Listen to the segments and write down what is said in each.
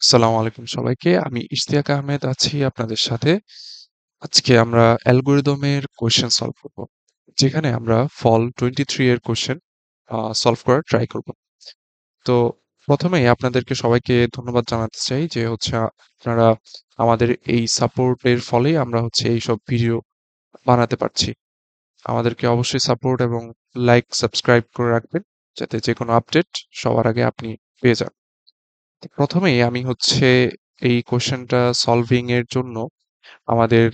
আসসালামু আলাইকুম সবাইকে। আমি ইশতিয়াক আহমেদ আছি আপনাদের সাথে। আজকে আমরা অ্যালগরিদমের কোয়েশ্চেন সলভ করব। যেখানে আমরা ফল 23 এর কোয়েশ্চেন সলভ করার ট্রাই করব। তো প্রথমেই আপনাদেরকে সবাইকে ধন্যবাদ জানাতে চাই যে আপনারা আমাদের এই সাপোর্টের ফলেই আমরা এইসব ভিডিও বানাতে পারছি। আমাদেরকে অবশ্যই সাপোর্ট এবং লাইক, সাবস্ক্রাইব করে রাখবেন যাতে যেকোনো আপডেট সবার আগে আপনি পেয়ে যান। প্রথমেই আমি এই কোয়েশ্চেনটা সলভিং এর জন্য আমাদের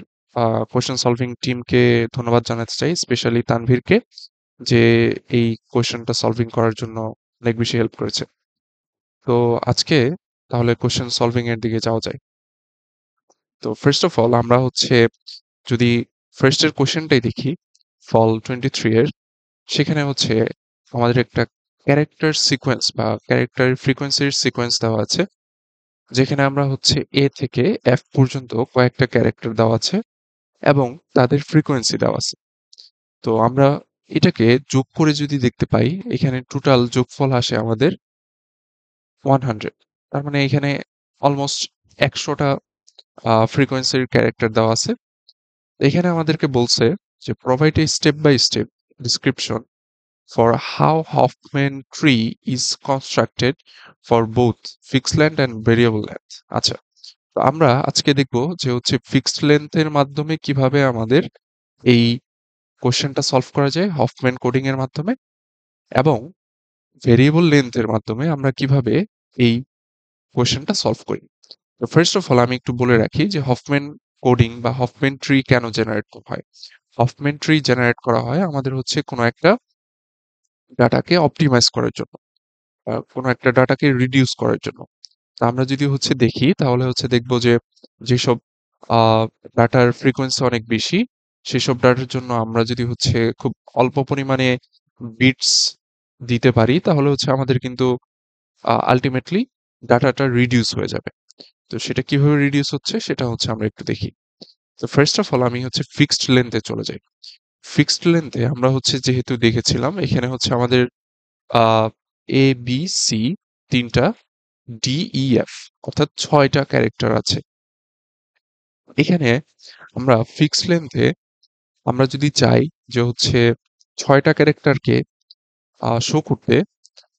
কোয়েশ্চেন সলভিং টিমকে ধন্যবাদ জানাতে চাই, স্পেশালি তানভীরকে, যে এই কোয়েশ্চেনটা সলভিং করার জন্য অনেক বেশি হেল্প করেছে। তো আজকে তাহলে কোয়েশ্চেন সলভিং এর দিকে যাওয়া যায়। তো ফার্স্ট অফ অল আমরা যদি ফার্স্টের কোয়েশ্চেনটাই দেখি, ফল 23 এর, সেখানে আমাদের একটা ক্যারেক্টার সিকোয়েন্স বা ক্যারেক্টার ফ্রিকোয়েন্সির সিকোয়েন্স দেওয়া আছে, যেখানে আমরা এ থেকে এফ পর্যন্ত কয়েকটা ক্যারেক্টার দেওয়া আছে এবং তাদের ফ্রিকোয়েন্সি দেওয়া আছে। তো আমরা এটাকে যোগ করে যদি দেখতে পাই, এখানে টোটাল যোগফল আসে আমাদের 100। তার মানে এখানে অলমোস্ট 100টা ফ্রিকোয়েন্সির ক্যারেক্টার দেওয়া আছে। এখানে আমাদেরকে বলছে যে provide a step by step description for how Huffman tree is constructed for both fixed length and variable length. আচ্ছা, তো আমরা আজকে দেখব যে ফিক্সড লেন্থের মাধ্যমে কিভাবে আমাদের এই কোশ্চেনটা সলভ করা যায় হফম্যান কোডিং এর মাধ্যমে, এবং ভেরিয়েবল লেন্থের মাধ্যমে আমরা কিভাবে এই কোশ্চেনটা সলভ করি। তো ফার্স্ট অফ অল আমি একটু বলে রাখি যে হফম্যান কোডিং বা হফম্যান ট্রি কেন জেনারেট করা হয়। হফম্যান ট্রি জেনারেট করা হয় আমাদের কোনো একটা ডাটাকে অপটিমাইজ করার জন্য, কোনো একটা ডাটাকে রিডিউস করার জন্য। তো আমরা যদি দেখি তাহলে দেখবো যে যেসব ডাটার ফ্রিকোয়েন্সি অনেক বেশি, সেসব ডাটার জন্য আমরা যদি খুব অল্প পরিমাণে বিটস দিতে পারি, তাহলে আমাদের কিন্তু আলটিমেটলি ডাটাটা রিডিউস হয়ে যাবে। তো সেটা কিভাবে রিডিউস হচ্ছে সেটা আমরা একটু দেখি। তো ফার্স্ট অফ অল আমি ফিক্সড লেন্থে চলে যাই। ফিক্সড লেন্থে আমরা যেহেতু দেখেছিলাম, এখানে আমাদের আহ এ বি সি তিনটা, ডি ই এফ অর্থাৎ 6টা ক্যারেক্টার আছে এখানে। আমরা ফিক্সড লেন্থে আমরা যদি চাই যে 6টা ক্যারেক্টারকে শো করতে,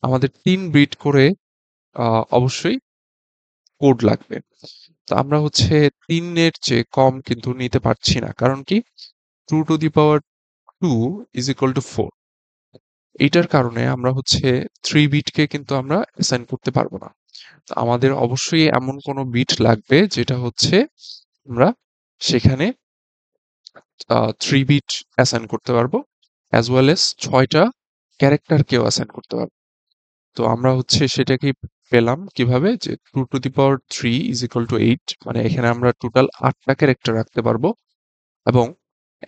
আমাদের 3 বিট করে অবশ্যই কোড লাগবে। তো আমরা 3-এর চেয়ে কম কিন্তু নিতে পারছি না, কারণ কি 2 to the power 2 is equal to 4। এইটার কারণে আমরা 3 বিটকে কিন্তু আমরা অ্যাসাইন করতে পারবো না। তো আমাদের অবশ্যই এমন কোনো বিট লাগবে যেটা আমরা সেখানে 3 বিট অ্যাসাইন করতে পারবো, অ্যাজ ওয়েল এস 6টা ক্যারেক্টারকেও অ্যাসাইন করতে পারবো। তো আমরা সেটাকেই পেলাম কিভাবে, যে 2 to the power 3 is equal to 8, মানে এখানে আমরা টোটাল 8টা ক্যারেক্টার রাখতে পারবো, এবং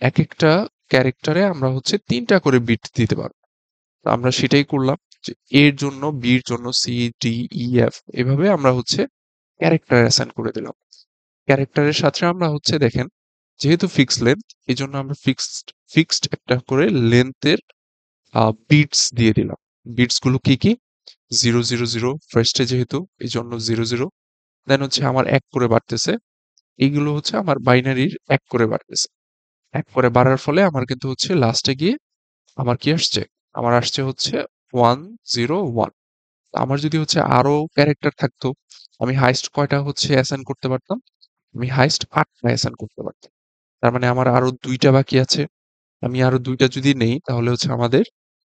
এক একটা ক্যারেক্টারে আমরা 3টা করে বিট দিতে পারবো। তো আমরা সেটাই করলাম, যে এর জন্য, বির জন্য সি, ডি, ই, এফ, এভাবে আমরা ক্যারেক্টার অ্যাসাইন করে দিলাম। ক্যারেক্টারের সাথে আমরা দেখেন, যেহেতু ফিক্সড লেন্থ, এই জন্য আমরা ফিক্সড একটা করে লেন্থের বিটস দিয়ে দিলাম। বিটস গুলো কি কি? 0 0 0 ফার্স্টে, যেহেতু এই জন্য 0 0। দেন আমার 1 করে বাড়তেছে, এইগুলো আমার বাইনারির 1 করে বাড়তেছে। 1 করে বাড়ার ফলে আমার কিন্তু লাস্টে গিয়ে আমার কি আসছে, আমার আসছে 1 0 1। আমার যদি আরো ক্যারেক্টার থাকতো, আমি হাইস্ট কয়টা অ্যাসাইন করতে পারতাম? আমি হাইস্ট 8টা অ্যাসাইন করতে পারতাম। তার মানে আমার আরো 2টা বাকি আছে। আমি আরো 2টা যদি নেই, তাহলে আমাদের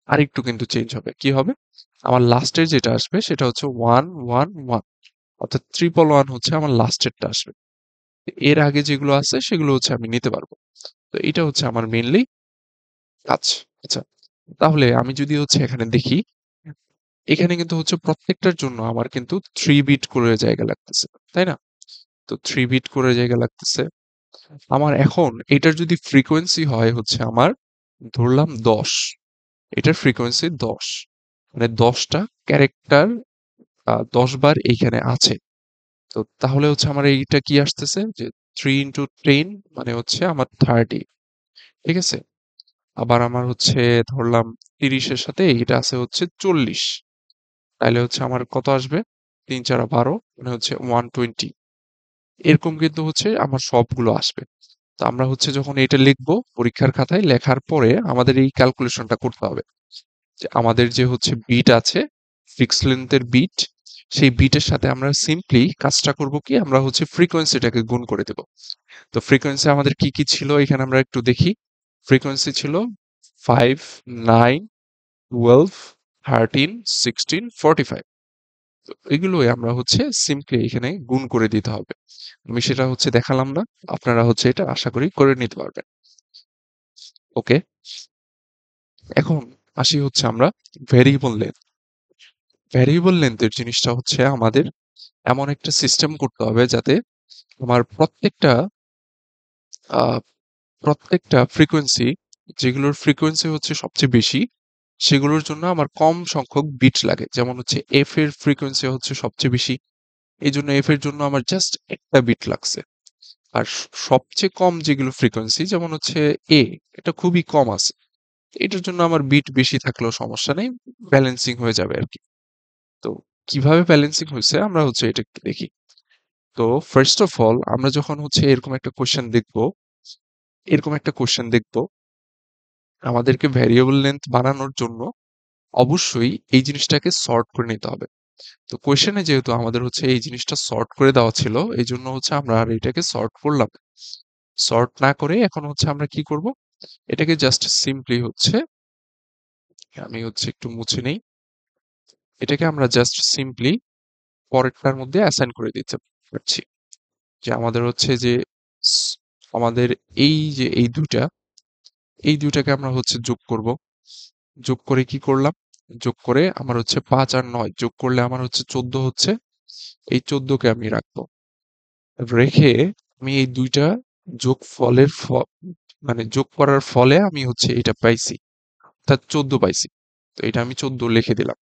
আরেকটু কিন্তু চেঞ্জ হবে। কি হবে? আমার লাস্টের যেটা আসবে সেটা 1 1 1, অর্থাৎ 1 আমার লাস্টেরটা আসবে। এর আগে যেগুলো আছে সেগুলো আমি নিতে পারবো। তো এটা আমার মেইনলি কাজ। আচ্ছা, তাহলে আমি যদি এখানে দেখি, এখানে কিন্তু প্রত্যেকটার জন্য আমার কিন্তু 3 বিট করে জায়গা লাগতেছে, তাই না? তো 3 বিট করে জায়গা লাগতেছে। আমার এখন এটার যদি ফ্রিকোয়েন্সি হয় আমার, ধরলাম 10, এটার ফ্রিকোয়েন্সি 10, মানে 10টা ক্যারেক্টার 10 বার এইখানে আছে। তো তাহলে আমার এইটা কি আসতেছে, যে 3 into 10 মানে আমার 30। ঠিক আছে? আবার আমার ধরলাম 30-এর সাথে এইটা আছে 40, তাহলে আমার কত আসবে? 3 4 12 মানে হচ্ছে 120 এরকম কিন্তু হচ্ছে আমার সবগুলো আসবে। তো আমরা হচ্ছে যখন এটা লিখবো পরীক্ষার খাতায় লেখার পরে আমাদের এই ক্যালকুলেশনটা করতে হবে যে আমাদের যে হচ্ছে বিট আছে ফিক্স লেন্থের বিট সেই বিটের সাথে আমরা সিম্পলি কাজটা করব কি আমরা হচ্ছে ফ্রিকোয়েন্সিটাকে গুণ করে দেব। তো ফ্রিকোয়েন্সি আমাদের কি কি ছিল এখানে আমরা একটু দেখি। ফ্রিকোয়েন্সি ছিল 5 9 12 13 16 45। তো এগুলোই আমরা হচ্ছে সিম্পলি এখানে গুণ করে দিতে হবে। আমি সেটা হচ্ছে দেখালাম না। আপনারা হচ্ছে এটা আশা করি করে নিতে পারবেন। ওকে, এখন আসি হচ্ছে আমরা ভেরিয়েবল লেন্থ। ভেরিয়েবল লেন্থের জিনিসটা হচ্ছে আমাদের এমন একটা সিস্টেম করতে হবে যাতে আমার আহ, প্রত্যেকটা ফ্রিকোয়েন্সি যেগুলোর ফ্রিকোয়েন্সি হচ্ছে সবচেয়ে বেশি সেগুলোর জন্য আমার কম সংখ্যক বিট লাগে। যেমন হচ্ছে এফ এর ফ্রিকোয়েন্সি হচ্ছে সবচেয়ে বেশি, এই জন্য এফ এর জন্য আমার জাস্ট একটা বিট লাগছে। আর সবচেয়ে কম যেগুলো ফ্রিকোয়েন্সি যেমন হচ্ছে এ, এটা খুবই কম আছে, এটার জন্য আমার বিট বেশি থাকলেও সমস্যা নেই, ব্যালেন্সিং হয়ে যাবে আর কি। তো কিভাবে ব্যালেন্সিং হয়েছে আমরা হচ্ছে এটা একটু দেখি। তো ফার্স্ট অফ অল আমরা যখন হচ্ছে এরকম একটা কোশ্চেন দেখবো আমাদেরকে ভ্যারিয়েবল লেন্থ বানানোর জন্য অবশ্যই এই জিনিসটাকে সর্ট করে নিতে হবে। তো কোশ্চেনে যেহেতু আমাদের হচ্ছে এই জিনিসটা সর্ট করে দেওয়া ছিল এই জন্য হচ্ছে আমরা আর এটাকে সর্ট করলাম না। সর্ট না করে এখন হচ্ছে আমরা কি করব, এটাকে জাস্ট সিম্পলি হচ্ছে আমি হচ্ছে একটু মুছে নেই, এটাকে আমরা জাস্ট সিম্পলি পরেরটার মধ্যে অ্যাসাইন করে দিতে পারছি। যে আমাদের হচ্ছে যে স- আমাদের এই দুইটাকে আমরা হচ্ছে যোগ করব। যোগ করে কি করলাম, যোগ করে আমার হচ্ছে 5 আর 9 যোগ করলে আমার হচ্ছে 14 হচ্ছে। এই 14কে আমি রাখবো, রেখে আমি এই দুইটা যোগ ফলের মানে যোগ করার ফলে আমি হচ্ছে এটা পাইছি, অর্থাৎ 14 পাইছি। তো এটা আমি 14 লিখে দিলাম।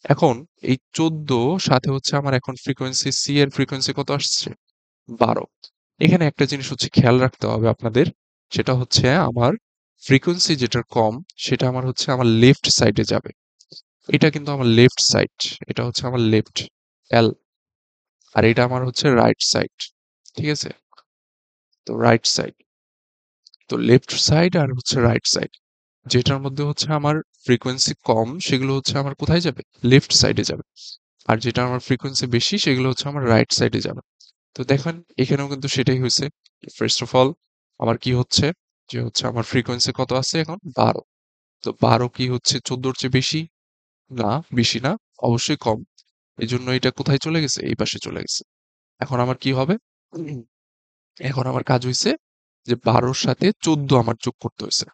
এখন এই 14 সাথে হচ্ছে আমার এখন ফ্রিকোয়েন্সি সি এর ফ্রিকোয়েন্সি কত আসছে, 12। এখানে একটা জিনিস হচ্ছে খেয়াল রাখতে হবে আপনাদের, সেটা হচ্ছে আমার ফ্রিকোয়েন্সি যেটা কম সেটা আমার হচ্ছে আমার লেফট সাইডে যাবে। এটা কিন্তু আমার লেফট সাইড, এটা হচ্ছে আমার লেফট এল, আর এটা আমার হচ্ছে রাইট সাইড। ঠিক আছে, তো রাইট সাইড, তো লেফট সাইড আর হচ্ছে রাইট সাইড, যেটার মধ্যে হচ্ছে আমার ফ্রিকোয়েন্সি কম সেগুলো হচ্ছে আমার কোথায় যাবে, লেফট সাইডে যাবে। আর যেটা আমার ফ্রিকোয়েন্সি বেশি সেগুলো হচ্ছে আমার রাইট সাইডে যাবে। তো দেখেন এখানেও কিন্তু সেটাই হয়েছে। ফার্স্ট অফ অল আমার কি হচ্ছে, যে হচ্ছে আমার ফ্রিকোয়েন্সি কত আছে এখন 12। তো 12 কি হচ্ছে 14-র চেয়ে বেশি না, বেশি না, অবশ্যই কম। এই জন্য এটা কোথায় চলে গেছে, এই পাশে চলে গেছে। এখন আমার কি হবে, উম, এখন আমার কাজ হয়েছে যে 12-র সাথে 14 আমার যোগ করতে হয়েছে।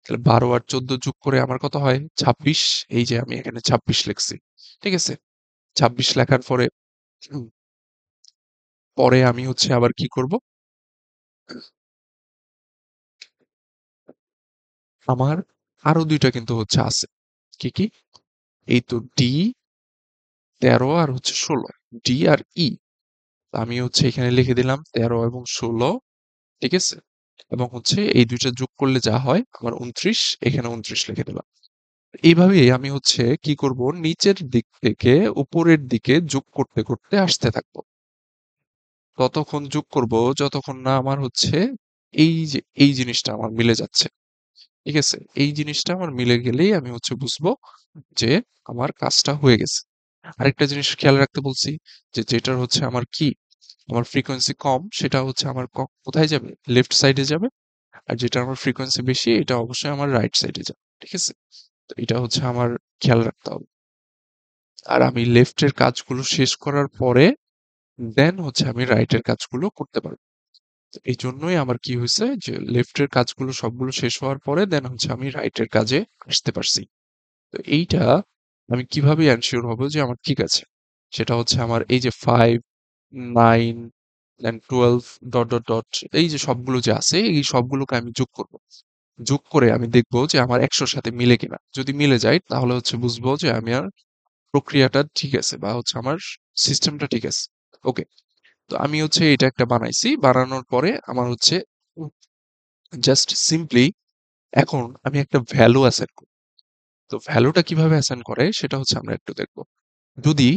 তাহলে 12 আর 14 যোগ করে আমার কত হয় 26। এই যে আমি এখানে 26 লিখছি। ঠিক আছে, 26 লেখার পরে উম, পরে আমি হচ্ছে আবার কি করব, আমার আরো দুইটা কিন্তু হচ্ছে আছে। কি কি, এই তো ডি 13 আর হচ্ছে 16, ডি আর ই। আমি হচ্ছে এখানে লিখে দিলাম 13 এবং 16। ঠিক আছে, এবং হচ্ছে এই দুইটা যোগ করলে যা হয় আমার 29, এখানে 29 লিখে দিলাম। এইভাবেই আমি হচ্ছে কি করব, নিচের দিক থেকে উপরের দিকে যোগ করতে করতে আসতে থাকবো। ততক্ষণ যোগ করব যতক্ষণ না আমার হচ্ছে এই জিনিসটা আমার মিলে যাচ্ছে। ঠিক আছে, এই জিনিসটা আমার মিলে গেলেই আমি হচ্ছে বুঝবো যে আমার কাজটা হয়ে গেছে। আরেকটা জিনিস খেয়াল রাখতে বলছি, যে যেটার হচ্ছে আমার কি, আমার ফ্রিকোয়েন্সি কম সেটা হচ্ছে আমার কোথায় যাবে, লেফট সাইডে যাবে। আর যেটা আমার ফ্রিকোয়েন্সি বেশি এটা অবশ্যই আমার রাইট সাইডে যাবে। ঠিক আছে, তো এটা হচ্ছে আমার খেয়াল রাখতে হবে। আর আমি লেফটের কাজগুলো শেষ করার পরে দেন হচ্ছে আমি রাইটের কাজগুলো করতে পারবো। তো এই জন্যই আমার কি হয়েছে যে লেফটের কাজগুলো সবগুলো শেষ হওয়ার পরে দেন হচ্ছে আমি রাইটের কাজে আসতে পারছি। তো এইটা আমি কিভাবে এনশিওর হব যে আমার ঠিক আছে, সেটা হচ্ছে আমার এই যে 5 9 দেন 12 ডট ডট ডট, এই যে সবগুলো যে আছে এই সবগুলোকে আমি যোগ করব। যোগ করে আমি দেখব যে আমার 100-র সাথে মিলে কিনা। যদি মিলে যায় তাহলে হচ্ছে বুঝবো যে আমি আর প্রক্রিয়াটা ঠিক আছে বা হচ্ছে আমার সিস্টেমটা ঠিক আছে। ওকে, তো আমি হচ্ছে এটা একটা বানাইছি, বানানোর পরে আমার হচ্ছে জাস্ট সিম্পলি এখন আমি একটা ভ্যালু অ্যাসাইন করব। তো ভ্যালুটা কিভাবে অ্যাসাইন করে সেটা হচ্ছে আমরা একটু দেখব। যদি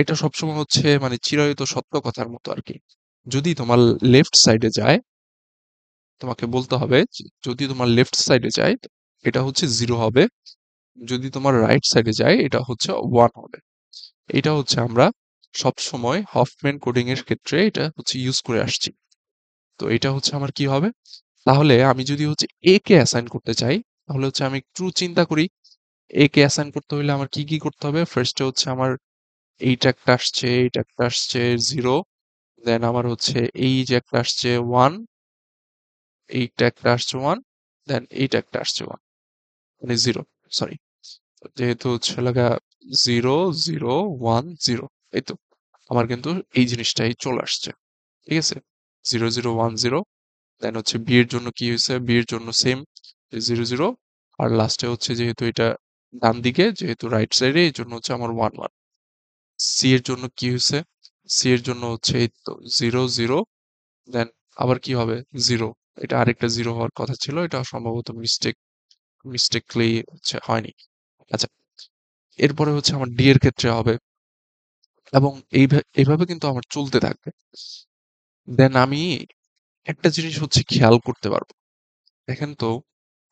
এটা সবসময় হচ্ছে মানে চিরায়ত সত্য কথার মতো আরকি। যদি তোমার লেফট সাইডে যায়, তোমাকে বলতে হবে যে যদি তোমার লেফট সাইডে যায়, এটা হচ্ছে 0 হবে। যদি তোমার রাইট সাইডে যায়, এটা হচ্ছে 1 হবে। এটা হচ্ছে আমরা সবসময় হফম্যান কোডিং এর ক্ষেত্রে এটা হচ্ছে ইউজ করে আসছি। তো এটা হচ্ছে আমার কি হবে? তাহলে আমি যদি হচ্ছে A কে অ্যাসাইন করতে চাই, তাহলে হচ্ছে আমি একটু চিন্তা করি। A কে অ্যাসাইন করতে হইলে আমার কি করতে হবে? ফার্স্ট এ হচ্ছে আমার এইটা একটা আসছে, এইটা একটা আসছে 0, দেন আমার হচ্ছে এই যে একটা আসছে 1, এইটা একটা আসছে 1, দেন এইটা একটা আসছে 1, মানে 0, সরি। যেহেতু হচ্ছে লাগা 0, 0, 1, 0, এই তো আমার কিন্তু এই জিনিসটাই চলে আসছে। ঠিক আছে? 0, 0, 1, 0, দেন হচ্ছে বি এর জন্য কি হয়েছে? বি এর জন্য সেম 0, 0, আর লাস্টে হচ্ছে যেহেতু এটা ডান দিকে, যেহেতু রাইট সাইডে, এই জন্য হচ্ছে আমার 1, 1। সি এর জন্য কি হয়েছে? সি এর জন্য হচ্ছে এই তো 0, 0, দেন আবার কি হবে? 0। এটা আরেকটা 0 হওয়ার কথা ছিল। এটা সম্ভবত মিস্টেকলি হচ্ছে হয়নি। আচ্ছা, এরপরে হচ্ছে আমার ডি এর ক্ষেত্রে হবে, এবং এইভাবে কিন্তু আমার চলতে থাকবে। দেন আমি একটা জিনিস হচ্ছে খেয়াল করতে পারবো। দেখেন তো,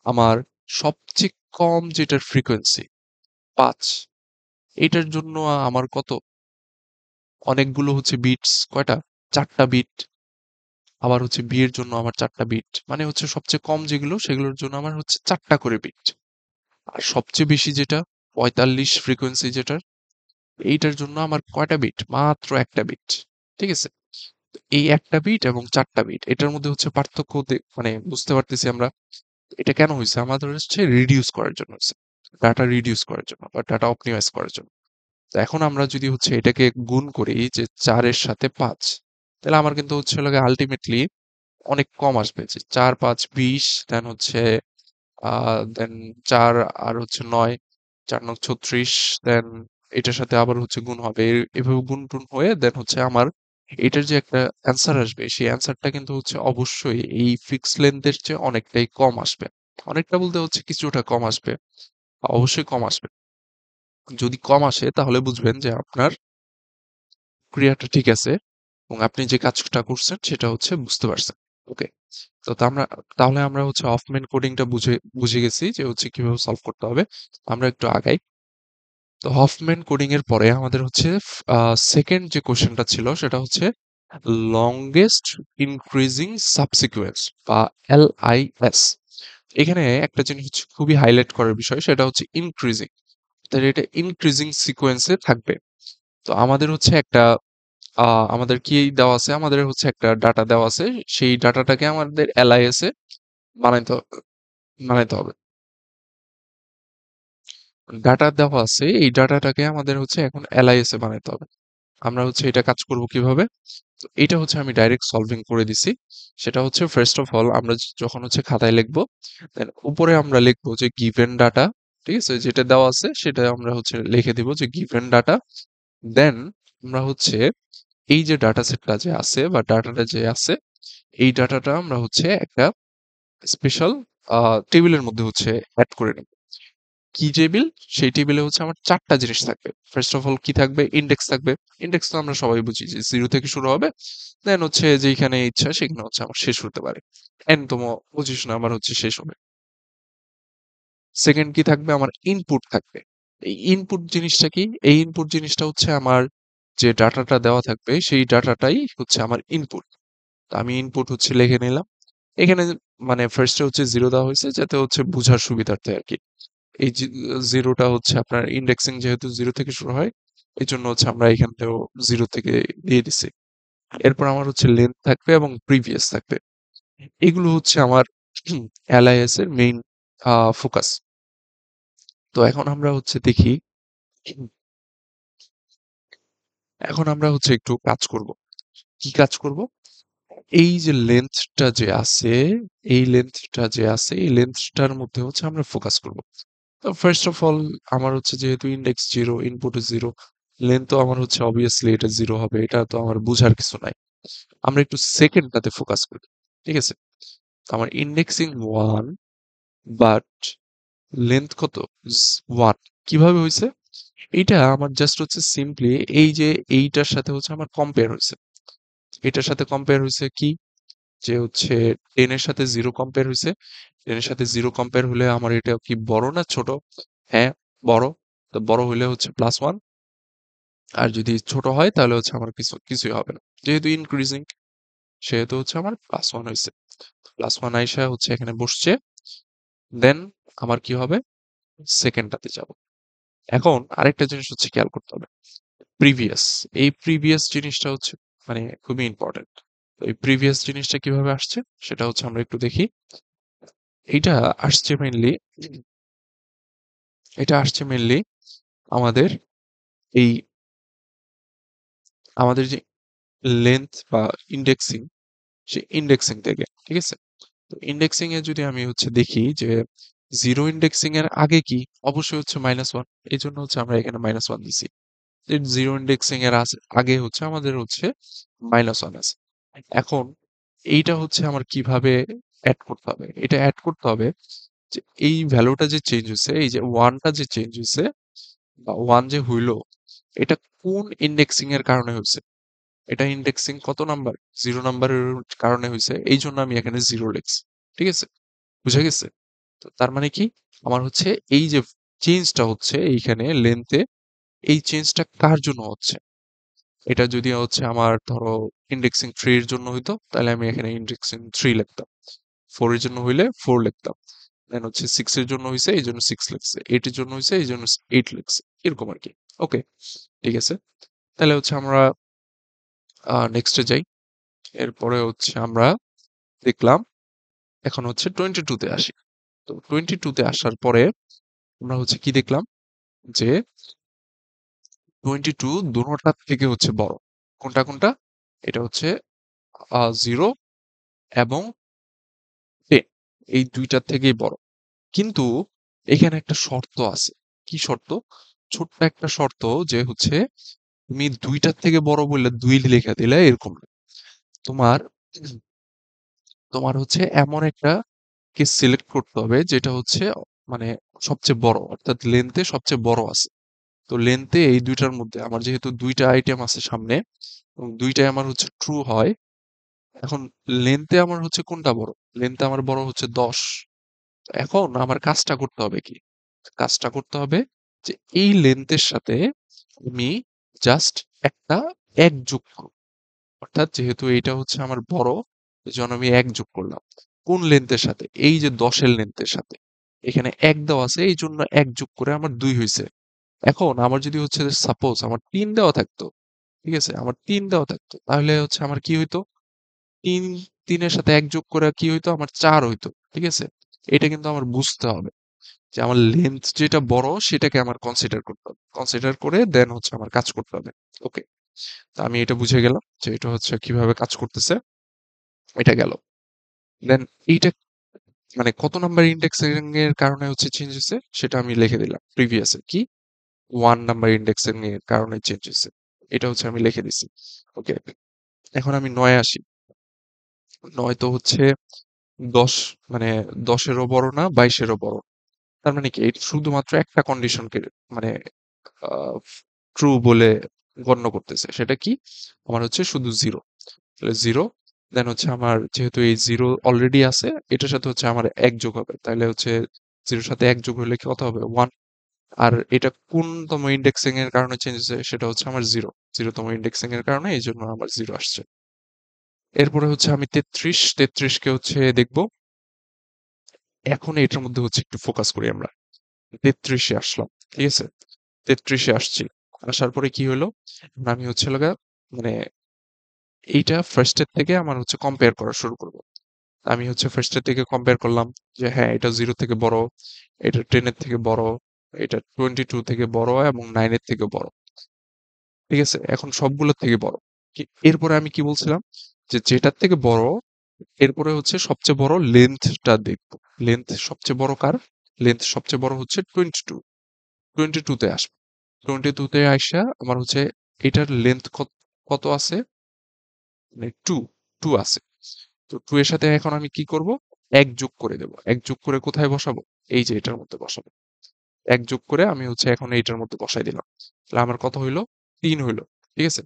আমার সবচেয়ে কম যেটার ফ্রিকোয়েন্সি 5, এটার জন্য আমার কত অনেকগুলো হচ্ছে বিটস, কয়টা? 4টা বিট। আবার হচ্ছে বি এর জন্য আমার 4টা বিট, মানে হচ্ছে সবচেয়ে কম যেগুলো সেগুলোর জন্য আমার হচ্ছে 4টা করে বিট। আর সবচেয়ে বেশি যেটা 45 ফ্রিকোয়েন্সি যেটার, এইটার জন্য আমার কয়টা বিট? মাত্র একটা বিট। ঠিক আছে? এই একটা বিট এবং 4টা বিট, এটার মধ্যে হচ্ছে পার্থক্য মানে বুঝতে পারতেছি আমরা। এটা কেন হয়েছে? আমাদের হচ্ছে রিডিউস করার জন্য হচ্ছে, ডাটা রিডিউস করার জন্য বা ডাটা অপটিমাইজ করার জন্য। তো এখন আমরা যদি হচ্ছে এটাকে গুণ করি যে 4 এর সাথে 5, তাহলে আমার কিন্তু হচ্ছে লাগে আলটিমেটলি অনেক কম আসবে, যে 4, 5, 20, দেন হচ্ছে দেন 4 আর হচ্ছে 9, 4 নং 36, দেন এটার সাথে আবার হচ্ছে গুণ হবে। এভাবে গুণ টুন হয়ে দেন হচ্ছে আমার এটার যে একটা অ্যান্সার আসবে, সেই অ্যান্সারটা কিন্তু হচ্ছে অবশ্যই এই ফিক্স লেন্থের চেয়ে অনেকটাই কম আসবে। অনেকটা বলতে হচ্ছে কিছুটা কম আসবে, অবশ্যই কম আসবে। যদি কম আসে তাহলে বুঝবেন যে আপনার ক্রিয়াটা ঠিক আছে এবং আপনি যে কাজটা করছেন সেটা হচ্ছে বুঝতে পারছেন। ওকে, তো তাহলে আমরা হচ্ছে অফম্যান কোডিংটা বুঝে গেছি যে হচ্ছে কিভাবে সলভ করতে হবে। আমরা একটু আগাই। তো হফম্যান কোডিং এর পরে আমাদের হচ্ছে সেকেন্ড যে কোশ্চেনটা ছিল সেটা হচ্ছে লংগেস্ট ইনক্রিজিং সাবসিকুয়েন্স বা LIS। এখানে একটা জিনিস হচ্ছে খুবই হাইলাইট করার বিষয়, সেটা হচ্ছে ইনক্রিজিং। তাহলে এটা ইনক্রিজিং সিকোয়েন্সে থাকবে। তো আমাদের হচ্ছে একটা আমাদের কি দেওয়া আছে? আমাদের হচ্ছে একটা ডাটা দেওয়া আছে। সেই ডাটাটাকে আমাদের LIS এ বানাইতে হবে বানাইতে হবে। ডাটা দেওয়া আছে, এই ডাটাটাকে আমাদের হচ্ছে এখন LIS এ বানাইতে হবে। আমরা হচ্ছে এটা কাজ করব কিভাবে? তো এটা হচ্ছে আমি ডাইরেক্ট সলভিং করে দিছি। সেটা হচ্ছে ফার্স্ট অফ অল আমরা যখন হচ্ছে খাতায় লিখবো, দেন উপরে আমরা লিখবো যে গিভেন ডাটা। ঠিক আছে? যেটা দেওয়া আছে সেটা আমরা হচ্ছে লিখে দিব যে গিভেন ডাটা। দেন আমরা হচ্ছে এই যে ডাটা সেটটা যে আছে বা ডাটাটা যে আছে, এই ডাটাটা আমরা হচ্ছে একটা স্পেশাল টেবিলের মধ্যে হচ্ছে অ্যাড করে নেব। কি টেবিল? সেই টেবিলে হচ্ছে আমার 4টা জিনিস থাকবে। ফার্স্ট অফ অল কি থাকবে? ইনডেক্স থাকবে। ইনডেক্স তো আমরা সবাই বুঝি যে 0 থেকে শুরু হবে। দেন হচ্ছে যেইখানে ইচ্ছা সেখানে হচ্ছে আমার শেষ হতে পারে। n তম পজিশনে আমার হচ্ছে শেষ হবে। সেকেন্ড কি থাকবে? আমার ইনপুট থাকবে। এই ইনপুট জিনিসটা কি? এই ইনপুট জিনিসটা হচ্ছে আমার যে ডাটাটা দেওয়া থাকবে সেই ডাটাটাই হচ্ছে আমার ইনপুট। তো আমি ইনপুট হচ্ছে লিখে নিলাম। এখানে মানে ফার্স্টে হচ্ছে 0 দেওয়া হয়েছে যাতে হচ্ছে বুঝার সুবিধার্থে আরকি। এই 0 টা হচ্ছে আপনার ইন্ডেক্সিং যেহেতু 0 থেকে শুরু হয়, এজন্য হচ্ছে আমরা এখানটাও 0 থেকে দিয়ে দিছি। এরপর আমার হচ্ছে লেন্থ থাকবে এবং প্রিভিয়াস থাকবে। এগুলো হচ্ছে আমার LIS এর মেইন ফোকাস। তো এখন আমরা হচ্ছে দেখি, এখন আমরা হচ্ছে একটু কাজ করব। কি কাজ করব? এই যে লেন্থটা যে আছে, এই লেন্থটার মধ্যে হচ্ছে আমরা ফোকাস করব। তো ফার্স্ট অফ অল আমার হচ্ছে যেহেতু ইনডেক্স 0, ইনপুট 0, লেন্থ তো আমার হচ্ছে অবভিয়াসলি এটা 0 হবে। এটা তো আমার বুঝার কিছু নাই। আমরা একটু সেকেন্ডটাতে ফোকাস করি। ঠিক আছে? তো আমার ইন্ডেক্সিং 1, বাট লেন্থ কত? 1। কিভাবে হইছে? এইটা আমার জাস্ট হচ্ছে সিম্পলি এই যে এইটার সাথে হচ্ছে আমার কম্পেয়ার হয়েছে। এটার সাথে কম্পেয়ার হয়েছে কি? যে হচ্ছে 10 এর সাথে 0 কম্পেয়ার হইছে। 10 এর সাথে 0 কম্পেয়ার হলে আমার এটা কি বড় না ছোট? হ্যাঁ, বড়। তো বড় হইলে হচ্ছে +1, আর যদি ছোট হয় তাহলে হচ্ছে আমার কিছুই হবে না। যেহেতু ইনক্রিজিং সেহেতু হচ্ছে আমার +1 হইছে। +1 আইসা হচ্ছে এখানে বসছে। দেন আমার কি হবে? সেকেন্ডটাতে যাব। এখন আরেকটা জিনিস হচ্ছে খেয়াল করতে হবে। প্রিভিয়াস। এই প্রিভিয়াস জিনিসটা হচ্ছে মানে খুবই ইম্পর্টেন্ট। তো এই প্রিভিয়াস জিনিসটা কিভাবে আসছে সেটা হচ্ছে আমরা একটু দেখি। এইটা আসছে মেইনলি এটা আসছে মেইনলি আমাদের এই আমাদের যে লেন্থ বা ইন্ডেক্সিং, সে ইন্ডেক্সিং থেকে, ঠিক আছে? তো ইন্ডেক্সিং এ যদি আমি হচ্ছে দেখি যে জিরো ইন্ডেক্সিং এর আগে কি, অবশ্যই হচ্ছে -1, এই জন্য হচ্ছে আমরা এখানে -1 দিছি। জিরো ইন্ডেক্সিং এর আগে হচ্ছে আমাদের হচ্ছে -1 আছে। এখন এইটা হচ্ছে আমার কিভাবে অ্যাড করতে হবে? এটা অ্যাড করতে হবে যে এই ভ্যালুটা যে চেঞ্জ হয়েছে, এই যে ওয়ানটা যে চেঞ্জ হয়েছে বা ওয়ান যে হইলো, এটা কোন ইন্ডেক্সিং এর কারণে হয়েছে? এটা ইন্ডেক্সিং কত নাম্বার? 0 নাম্বারের কারণে হইছে। এইজন্য আমি এখানে 0 লিখছি। ঠিক আছে? বুঝা গেছে? তো তার মানে কি? আমার হচ্ছে এই যে চেঞ্জটা হচ্ছে এইখানে লেন্থে, এই চেঞ্জটা কার জন্য হচ্ছে? এটা যদি হচ্ছে আমার ধরো ইন্ডেক্সিং 3 এর জন্য হইতো, তাহলে আমি এখানে ইন্ডেক্সিং 3 লিখতাম। 4 এর জন্য হইলে 4 লিখতাম। দেন হচ্ছে 6 এর জন্য হইছে, এইজন্য 6 লিখছে। 8 এর জন্য হইছে, এইজন্য 8 লিখছে। এরকম আরকি। ওকে, ঠিক আছে। তাহলে হচ্ছে আমরা নেক্সটে যাই। এরপরে হচ্ছে আমরা দেখলাম এখন হচ্ছে 22 তে আসি। তো 22 তে আসার পরে আমরা হচ্ছে কি দেখলাম যে 22 দোনোটার থেকে হচ্ছে বড়। কোনটা কোনটা? এটা হচ্ছে 0 এবং 10, এই দুইটার থেকেই বড়। কিন্তু এখানে একটা শর্ত আছে। কি শর্ত? ছোট্ট একটা শর্ত, যে হচ্ছে তুমি দুইটার থেকে বড় বললে 2 লিখে দিলে এরকম না। তোমার তোমার হচ্ছে এমন একটা কেস সিলেক্ট করতে হবে যেটা হচ্ছে মানে সবচেয়ে বড়, অর্থাৎ লেন্থে সবচেয়ে বড় আছে। তো লেন্থে এই দুইটার মধ্যে আমার যেহেতু দুইটা আইটেম আছে সামনে এবং দুইটাই আমার হচ্ছে ট্রু হয়, এখন লেন্থে আমার হচ্ছে কোনটা বড়? লেন্থে আমার বড় হচ্ছে 10। এখন আমার কাজটা করতে হবে কি? কাজটা করতে হবে যে এই লেন্থের সাথে আমি জাস্ট একটা 1 যোগ করব। অর্থাৎ যেহেতু এইটা হচ্ছে আমার বড়, এজন্য আমি 1 যোগ করলাম। কোন লেন্থের সাথে? এই যে 10 এর লেন্থের সাথে। এখানে 1 দেওয়া আছে, এইজন্য 1 যোগ করে আমার 2 হইছে। এখন আমার যদি হচ্ছে সাপোজ আমার 3 দেওয়া থাকতো, ঠিক আছে? আমার 3 দেওয়া থাকতো, তাহলে হচ্ছে আমার কি হইতো? ৩, ৩ এর সাথে ১ যোগ করে কি হইতো? আমার ৪ হইতো। ঠিক আছে? এটা কিন্তু আমার বুঝতে হবে যে আমার লেন্থ যেটা বড় সেটাকে আমার কনসিডার করতে হবে। কনসিডার করে দেন হচ্ছে আমার কাজ করতে হবে। ওকে। তো আমি এটা বুঝে গেলাম যে এটা হচ্ছে কিভাবে কাজ করতেছে। এটা গেল। দেন এইটা মানে কত নাম্বার ইন্ডেক্সিং এর কারণে হচ্ছে চেঞ্জ হইছে সেটা আমি লিখে দিলাম। প্রিভিয়াস এর কি? 1 নাম্বার ইন্ডেক্সিং এর কারণে চেঞ্জ হইছে। এটা হচ্ছে আমি লিখে দিছি। ওকে। এখন আমি ৯ এ আসি। ৯ তো হচ্ছে ১০, মানে ১০ এরও বড় না, ২২ এরও বড়। তার মানে কি? এটা শুধুমাত্র একটা কন্ডিশনকে মানে আ ট্রু বলে গণ্য করতেছে। সেটা কি? আমার হচ্ছে শুধু 0। তাহলে 0, দেন হচ্ছে আমার যেহেতু এই 0 অলরেডি আছে, এটার সাথে হচ্ছে আমার ১ যোগ হবে। তাহলে হচ্ছে 0 এর সাথে ১ যোগ হলে কত হবে? ১। আর এটা কোনতম ইন্ডেক্সিং এর কারণে চেঞ্জ হয়েছে? সেটা হচ্ছে আমার 0। 0 তম ইন্ডেক্সিং এর কারণে এইজন্য আমার 0 আসছে। এরপরে হচ্ছে আমি 33 কে হচ্ছে দেখব। এখন এটার মধ্যে হচ্ছে একটু ফোকাস করি আমরা। 33 এ আসলাম। ঠিক আছে? 33 এ আসছি। আসার পরে কি হলো? আমি হচ্ছে হলো গিয়ে মানে এইটা ফার্স্ট এর থেকে আমার হচ্ছে কম্পেয়ার করা শুরু করব। আমি হচ্ছে ফার্স্ট এর থেকে কম্পেয়ার করলাম যে হ্যাঁ, এটা 0 থেকে বড়, এটা 10 এর থেকে বড়, এটা 22 থেকে বড় এবং 9 এর থেকে বড়। ঠিক আছে? এখন সবগুলোর থেকে বড়। এরপরে আমি কি বলছিলাম? যে যেটার থেকে বড়, এরপরে হচ্ছে সবচেয়ে বড় লেন্থটা দেখব। লেন্থ সবচেয়ে বড় কার? লেন্থ সবচেয়ে বড় হচ্ছে 22। 22 তে আসবে। 22 তে আইসা আমার হচ্ছে এটার লেন্থ কত আছে? মানে 2, 2 আছে। তো 2 এর সাথে এখন আমি কি করব? 1 যোগ করে দেব। 1 যোগ করে কোথায় বসাবো? এই যে এটার মধ্যে বসাবো। এক যোগ করে আমি হচ্ছে এখন এইটার মধ্যে বসাই দিলাম। তাহলে আমার কত হইলো? ৩ হইলো। ঠিক আছে?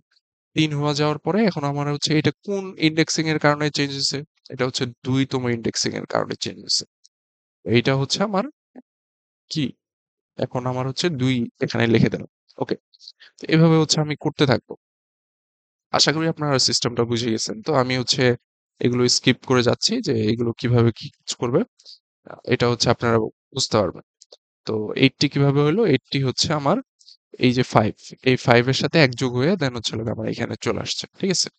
৩ হওয়া যাওয়ার পরে এখন আমার হচ্ছে এটা কোন ইন্ডেক্সিং এর কারণে চেঞ্জ হইছে? এটা হচ্ছে ২ তম ইন্ডেক্সিং এর কারণে চেঞ্জ হইছে। এইটা হচ্ছে আমার কি? এখন আমার হচ্ছে ২ এখানে লিখে দিলাম। ওকে। তো এভাবে হচ্ছে আমি করতে থাকবো। আশা করি আপনারা সিস্টেমটা বুঝে গেছেন। তো আমি হচ্ছে এগুলো স্কিপ করে যাচ্ছি যে এগুলো কিভাবে কি কাজ করবে। এটা হচ্ছে আপনারা বুঝতে পারবেন। তো ৮০ কিভাবে হলো? ৮০ হচ্ছে আমার এই যে ৫, এই ৫ এর সাথে ১ যোগ হয়ে দেন হচ্ছে হলো গিয়ে আমার এখানে চলে আসছে। ঠিক আছে?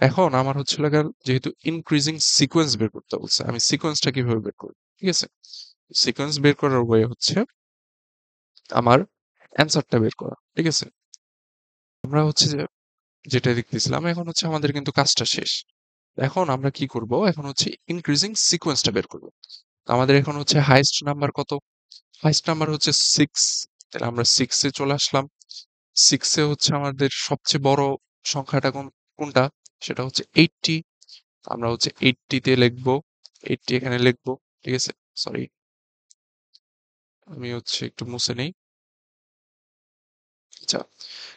এখন আমার হচ্ছে হলো গিয়ে যেহেতু ইনক্রিজিং সিকোয়েন্স বের করতে বলছে, আমি সিকোয়েন্সটা কিভাবে বের করব? ঠিক আছে? সিকোয়েন্স বের করার ওয়ে হচ্ছে আমার অ্যান্সারটা বের করা। ঠিক আছে? আমরা হচ্ছে যে যেটা দেখতেছিলাম এখন হচ্ছে আমাদের কিন্তু কাজটা শেষ। এখন আমরা কি করব? এখন হচ্ছে ইনক্রিজিং সিকোয়েন্সটা বের করব। আমাদের এখন হচ্ছে হাইয়েস্ট নাম্বার কত? হাইয়েস্ট নাম্বার হচ্ছে 6। তাহলে আমরা 6 এ চলে আসলাম। 6 এ হচ্ছে আমাদের সবচেয়ে বড় সংখ্যাটা কোনটা? সেটা হচ্ছে 80। আমরা হচ্ছে 80 তে লিখবো। 80 এখানে লিখবো। ঠিক আছে? সরি। আমি হচ্ছে একটু মুছে নেই। আচ্ছা।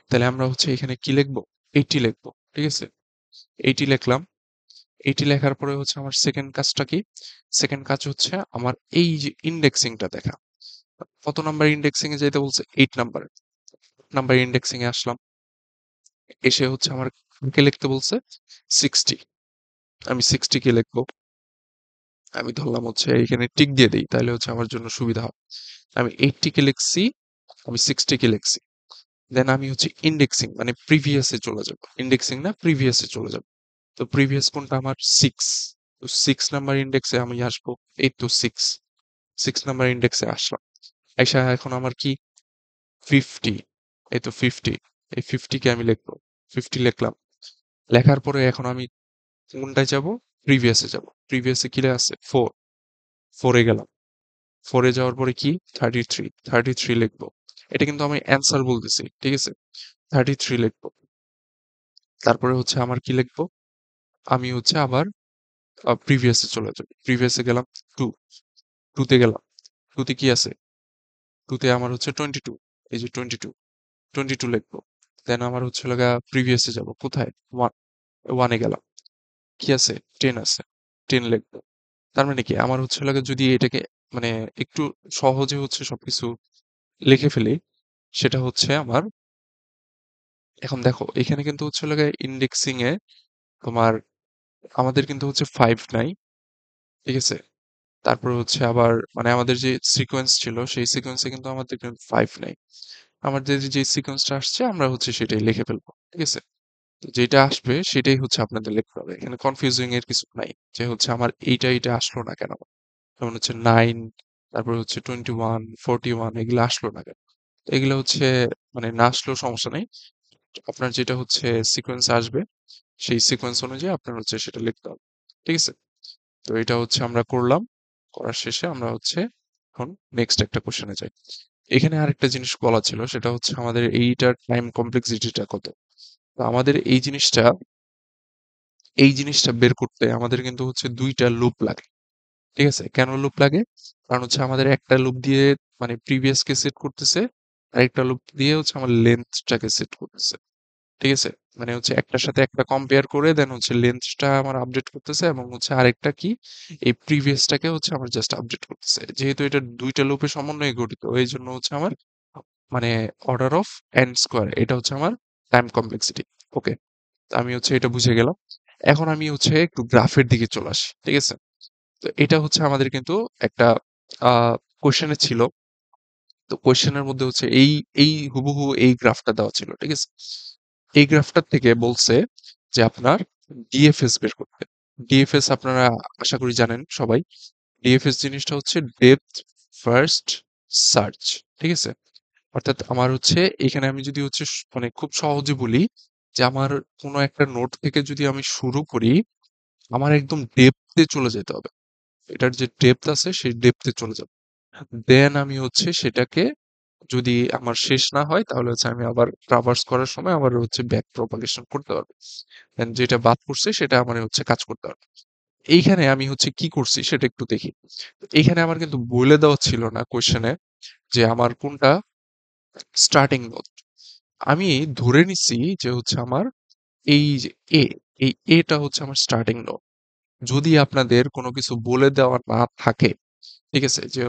তাহলে আমরা হচ্ছে এখানে কি লিখবো? 80 লিখবো। ঠিক আছে? 80 লিখলাম। 80 লেখার পরে হচ্ছে আমার সেকেন্ড কাজটা কি? সেকেন্ড কাজ হচ্ছে আমার এই যে ইন্ডেক্সিংটা দেখা। কত নাম্বার ইন্ডেক্সিং এ যেতে বলছে? 8 নাম্বারে। নাম্বার ইন্ডেক্সিং এ আসলাম। এসে হচ্ছে আমার কে লিখতে বলছে? 60। আমি 60 কে লিখবো। আমি ধরলাম হচ্ছে এখানে টিক দিয়ে দেই। তাহলে হচ্ছে আমার জন্য সুবিধা হবে। আমি 80 কে লিখছি, আমি 60 কে লিখছি। দেন আমি হচ্ছে ইন্ডেক্সিং মানে প্রিভিয়াস এ চলে যাব। ইন্ডেক্সিং না প্রিভিয়াস এ চলে যাব। তো প্রিভিয়াস কোনটা আমার? 6। তো 6 নাম্বার ইন্ডেক্সে আমি আসবো। এই তো 6। 6 নাম্বার ইন্ডেক্সে আসলাম। আইসা এখন আমার কি? 50। এই তো 50। এই 50 কে আমি লিখবো। 50 লিখলাম। লেখার পরে এখন আমি কোনটায় যাব? প্রিভিয়াস এ যাব। প্রিভিয়াস এ কি আছে? 4। 4 এ গেলাম। 4 এ যাওয়ার পরে কি? 33। 33 লিখবো। এটা কিন্তু আমি অ্যান্সার বলতেছি। ঠিক আছে? 33 লিখবো। তারপরে হচ্ছে আমার কি লিখবো? আমি হচ্ছে আবার প্রিভিয়াস এ চলে যাব। প্রিভিয়াস এ গেলাম 2। 2 তে গেলাম। 2 তে কি আছে? 2 তে আমার হচ্ছে 22। এই যে 22। 22 লিখবো। দেন আমার হচ্ছে হলো গিয়ে প্রিভিয়াস এ যাব। কোথায়? 1। 1 এ গেলাম। কি আছে? 10 আছে। 10 লিখবো। তার মানে কি? আমার হচ্ছে হলো গিয়ে যদি এটাকে মানে একটু সহজে হচ্ছে সবকিছু লিখে ফেলি, সেটা হচ্ছে আমার এখন দেখো এখানে কিন্তু হচ্ছে হলো গিয়ে ইন্ডেক্সিং এ তোমার আমাদের কিন্তু হচ্ছে 5 নাই। ঠিক আছে? তারপরে হচ্ছে আবার মানে আমাদের যে সিকোয়েন্স ছিল সেই সিকোয়েন্সে কিন্তু আমাদের কিন্তু 5 নাই। আমাদের যে সিকোয়েন্সটা আসছে আমরা হচ্ছে সেটাই লিখে ফেলবো। ঠিক আছে? তো যেটা আসবে সেটাই হচ্ছে আপনাদের লিখতে হবে। এখানে কনফিউজিং এর কিছু নাই। যে হচ্ছে আমার এইটা আসলো না কেন? যেমন হচ্ছে 9 তারপরে হচ্ছে 21, 41 এগুলো আসলো না কেন? এগুলো হচ্ছে মানে না আসলেও সমস্যা নাই। আপনার যেটা হচ্ছে সিকোয়েন্স আসবে সেই সিকোয়েন্স অনুযায়ী আপনার হচ্ছে সেটা লিখতে হবে। ঠিক আছে? তো এটা হচ্ছে আমরা করলাম। করার শেষে আমরা হচ্ছে এখন নেক্সট একটা কোশ্চেনে যাই। এখানে আরেকটা জিনিস বলা ছিল সেটা হচ্ছে আমাদের এইটার টাইম কমপ্লেক্সিটিটা কত? তো আমাদের এই জিনিসটা বের করতে আমাদের কিন্তু হচ্ছে ২ টা লুপ লাগে। ঠিক আছে? কেন লুপ লাগে? কারণ হচ্ছে আমাদের একটা লুপ দিয়ে মানে প্রিভিয়াস কে সেট করতেছে। আরেকটা লুপ দিয়ে হচ্ছে আমার লেন্থটাকে সেট করতেছে। ঠিক আছে? মানে হচ্ছে একটার সাথে একটা কম্পেয়ার করে দেন হচ্ছে লেন্থটা আমার আপডেট করতেছে এবং হচ্ছে আরেকটা কি এই প্রিভিয়াসটাকে হচ্ছে আমার জাস্ট আপডেট করতেছে। যেহেতু এটা ২ টা লুপের সমন্বয়ে গঠিত এইজন্য হচ্ছে আমার মানে অর্ডার অফ n স্কয়ার এটা হচ্ছে আমার টাইম কমপ্লেক্সিটি। ওকে। আমি হচ্ছে এটা বুঝে গেলাম। এখন আমি হচ্ছে একটু গ্রাফের দিকে চলে আসি। ঠিক আছে? তো এটা হচ্ছে আমাদের কিন্তু একটা আ কোয়েশ্চেন এ ছিল। তো কোয়েশ্চেনের মধ্যে হচ্ছে এই হুবহু এই গ্রাফটা দেওয়া ছিল। ঠিক আছে? এই গ্রাফটার থেকে বলছে যে আপনার ডিএফএস বের করতে। ডিএফএস আপনারা আশা করি জানেন সবাই। ডিএফএস জিনিসটা হচ্ছে ডেপথ ফার্স্ট সার্চ। ঠিক আছে? অর্থাৎ আমার হচ্ছে এখানে আমি যদি হচ্ছে মানে খুব সহজে বলি যে আমার কোনো একটা নোট থেকে যদি আমি শুরু করি, আমার একদম ডেপথ এ চলে যেতে হবে। এটার যে ডেপথ আছে সেই ডেপথ এ চলে যাব। দেন আমি হচ্ছে সেটাকে যদি আমার শেষ না হয় তাহলে হচ্ছে আমি আবার ট্রাভার্স করার সময় আবার হচ্ছে ব্যাক প্রপাগেশন করতে পারবো। দেন যেটা বাদ পড়ছে সেটা আমার হচ্ছে কাজ করতে হবে। এইখানে আমি হচ্ছে কি করছি সেটা একটু দেখি। এইখানে আমার কিন্তু বলে দেওয়া ছিল না কোয়েশ্চেনে যে আমার কোনটা স্টার্টিং নোড। আমি ধরে নিচ্ছি যে হচ্ছে আমার এই যে এ, এই এটা হচ্ছে আমার স্টার্টিং নোড। যদি আপনাদের কোনো কিছু বলে দেওয়া না থাকে, ঠিক আছে? যে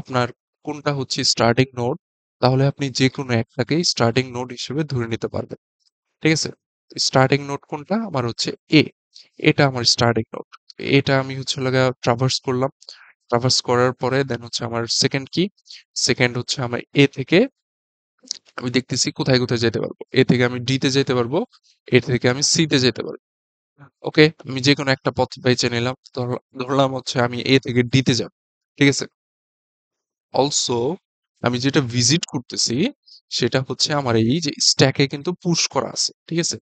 আপনার কোনটা হচ্ছে স্টার্টিং নোড, তাহলে আপনি যেকোনো একটাকেই স্টার্টিং নোড হিসেবে ধরে নিতে পারবেন। ঠিক আছে? স্টার্টিং নোড কোনটা? আমার হচ্ছে এ। এটা আমার স্টার্টিং নোড। এটা আমি হচ্ছে হলো গিয়ে ট্রাভার্স করলাম। ট্রাভার্স করার পরে দেন হচ্ছে আমার সেকেন্ড কি? সেকেন্ড হচ্ছে আমার এ থেকে আমি দেখতেছি কোথায়, কোথায় যেতে পারবো। এ থেকে আমি ডি তে যেতে পারবো। এ থেকে আমি সি তে যেতে পারবো। ওকে? আমি যেকোনো একটা পথ বেছে নিলাম। ধরলাম হচ্ছে আমি এ থেকে ডি তে যাব। ঠিক আছে? অলসো আমি যেটা ভিজিট করতেছি সেটা হচ্ছে আমার এই যে স্ট্যাকে কিন্তু পুশ করা আছে। ঠিক আছে?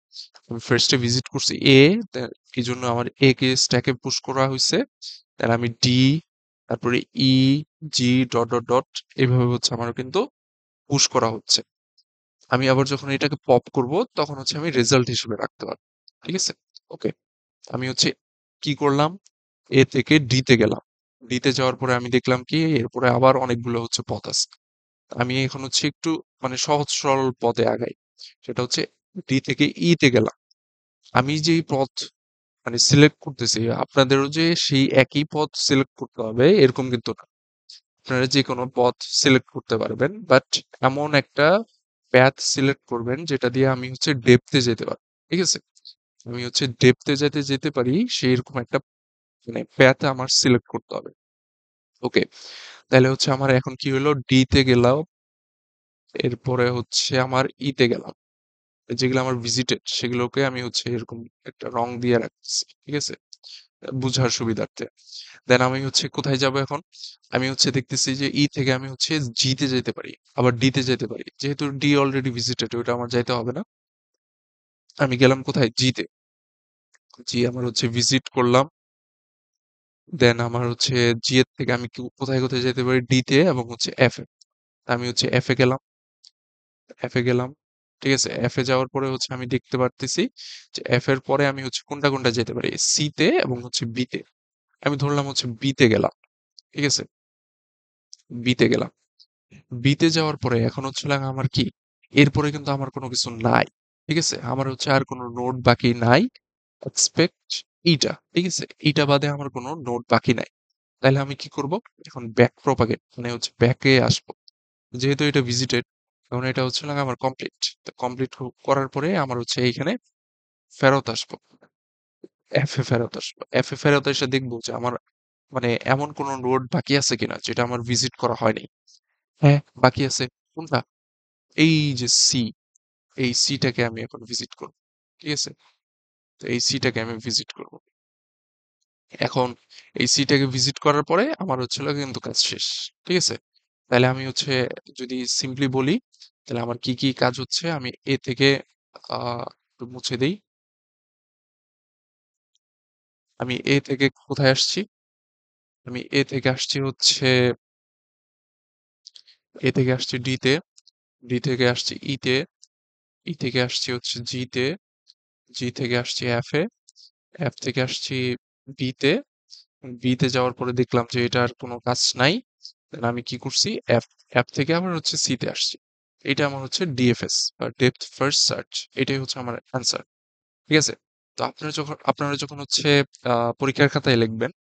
আমি ফার্স্টে ভিজিট করছি এ, এই জন্য আমার এ কে স্ট্যাকে পুশ করা হয়েছে। দেন আমি ডি, তারপরে ই, জি ডট ডট ডট এইভাবে হচ্ছে আমার কিন্তু পুশ করা হচ্ছে। আমি আবার যখন এটাকে পপ করব তখন হচ্ছে আমি রেজাল্ট হিসেবে রাখতে পারবো। ঠিক আছে? ওকে। আমি হচ্ছে কি করলাম, এ থেকে ডি তে গেলাম। ডি তে যাওয়ার পরে আমি দেখলাম কি এরপরে আবার অনেকগুলো হচ্ছে পথ আছে। আমি এখন হচ্ছে একটু মানে সহজ সরল পথে আগাই। সেটা হচ্ছে ডি থেকে ই তে গেলাম। আমি যেই পথ মানে সিলেক্ট করতেছি আপনাদেরও যে সেই একই পথ সিলেক্ট করতে হবে এরকম কিন্তু না। আপনারা যে কোনো পথ সিলেক্ট করতে পারবেন, বাট এমন একটা প্যাথ সিলেক্ট করবেন যেটা দিয়ে আমি হচ্ছে ডেপথে যেতে পারি। ঠিক আছে? আমি হচ্ছে ডেপথে যেতে যেতে পারি সেই রকম একটা মানে প্যাথ আমার সিলেক্ট করতে হবে। ওকে, তাহলে হচ্ছে আমার এখন কি হলো, ডি তে গেলাম, এরপরে হচ্ছে আমার ই তে গেলাম। যেগুলো আমার ভিজিটেড সেগুলোকে আমি হচ্ছে এরকম একটা রং দিয়ে রাখতেছি। ঠিক আছে? বুঝার সুবিধার্থে। দেন আমি হচ্ছে কোথায় যাব এখন? আমি হচ্ছে দেখতেছি যে ই থেকে আমি হচ্ছে জি তে যেতে পারি, আবার ডি তে যেতে পারি। যেহেতু ডি অলরেডি ভিজিটেড, ওইটা আমার যাইতে হবে না। আমি গেলাম কোথায়? জি তে। জি আমার হচ্ছে ভিজিট করলাম। দেন আমার হচ্ছে জি এর থেকে আমি কোথায় কোথায় যেতে পারি? ডি তে এবং হচ্ছে এফ এ। আমি হচ্ছে এফ এ গেলাম। এফ এ গেলাম। ঠিক আছে? এফ এ যাওয়ার পরে হচ্ছে আমি দেখতে পারতেছি যে এফ এর পরে আমি হচ্ছে কোনটা কোনটা যেতে পারি? সি তে এবং হচ্ছে বি তে। আমি ধরলাম হচ্ছে বি তে গেলাম। ঠিক আছে? বি তে গেলাম। বি তে যাওয়ার পরে এখন হচ্ছে হলো আমার কি? এরপরে কিন্তু আমার কোনো কিছু নাই। ঠিক আছে? আমার হচ্ছে আর কোনো নোড বাকি নাই। এক্সপেক্ট এইটা। ঠিক আছে? এইটা বাদে আমার কোনো নোড বাকি নাই। তাইলে আমি কি করব? এখন ব্যাক প্রপাগেট মানে হচ্ছে ব্যাকে আসবো। যেহেতু এটা ভিজিটেড, এখন এটা হচ্ছে হলো আমার কমপ্লিট। তো কমপ্লিট করার পরে আমার হচ্ছে এইখানে ফেরত আসবো। এফ এ ফেরত আসবো। এফ এ ফেরত এসে দেখবো যে আমার মানে এমন কোনো নোড বাকি আছে কিনা যেটা আমার ভিজিট করা হয়নি। হ্যাঁ, বাকি আছে। কোনটা? এই যে সি, এই সিটাকে আমি এখন ভিজিট করব। ঠিক আছে? তো এই সিটাকে আমি ভিজিট করব। এখন এই সিটাকে ভিজিট করার পরে আমার হচ্ছে হলো কিন্তু কাজ শেষ। ঠিক আছে? তাহলে আমি হচ্ছে যদি সিম্পলি বলি, তাহলে আমার কি কি কাজ হচ্ছে, আমি এ থেকে একটু মুছে দেই। আমি এ থেকে কোথায় আসছি? আমি এ থেকে আসছি হচ্ছে এ থেকে আসছি ডি তে, ডি থেকে আসছি ই তে, ই থেকে আসছি হচ্ছে জি তে, জি থেকে আসছি এফ এ, এফ থেকে আসছি বি তে, বি তে যাওয়ার পরে দেখলাম যে এটার কোনো কাজ নাই। দেন আমি কি করছি? এফ, এফ থেকে আবার হচ্ছে সি তে আসছি। এটা আমার হচ্ছে ডিএফএস বা ডেপথ ফার্স্ট সার্চ। এটাই হচ্ছে আমার অ্যান্সার। ঠিক আছে? তো আপনারা যখন হচ্ছে পরীক্ষার খাতায় লিখবেন,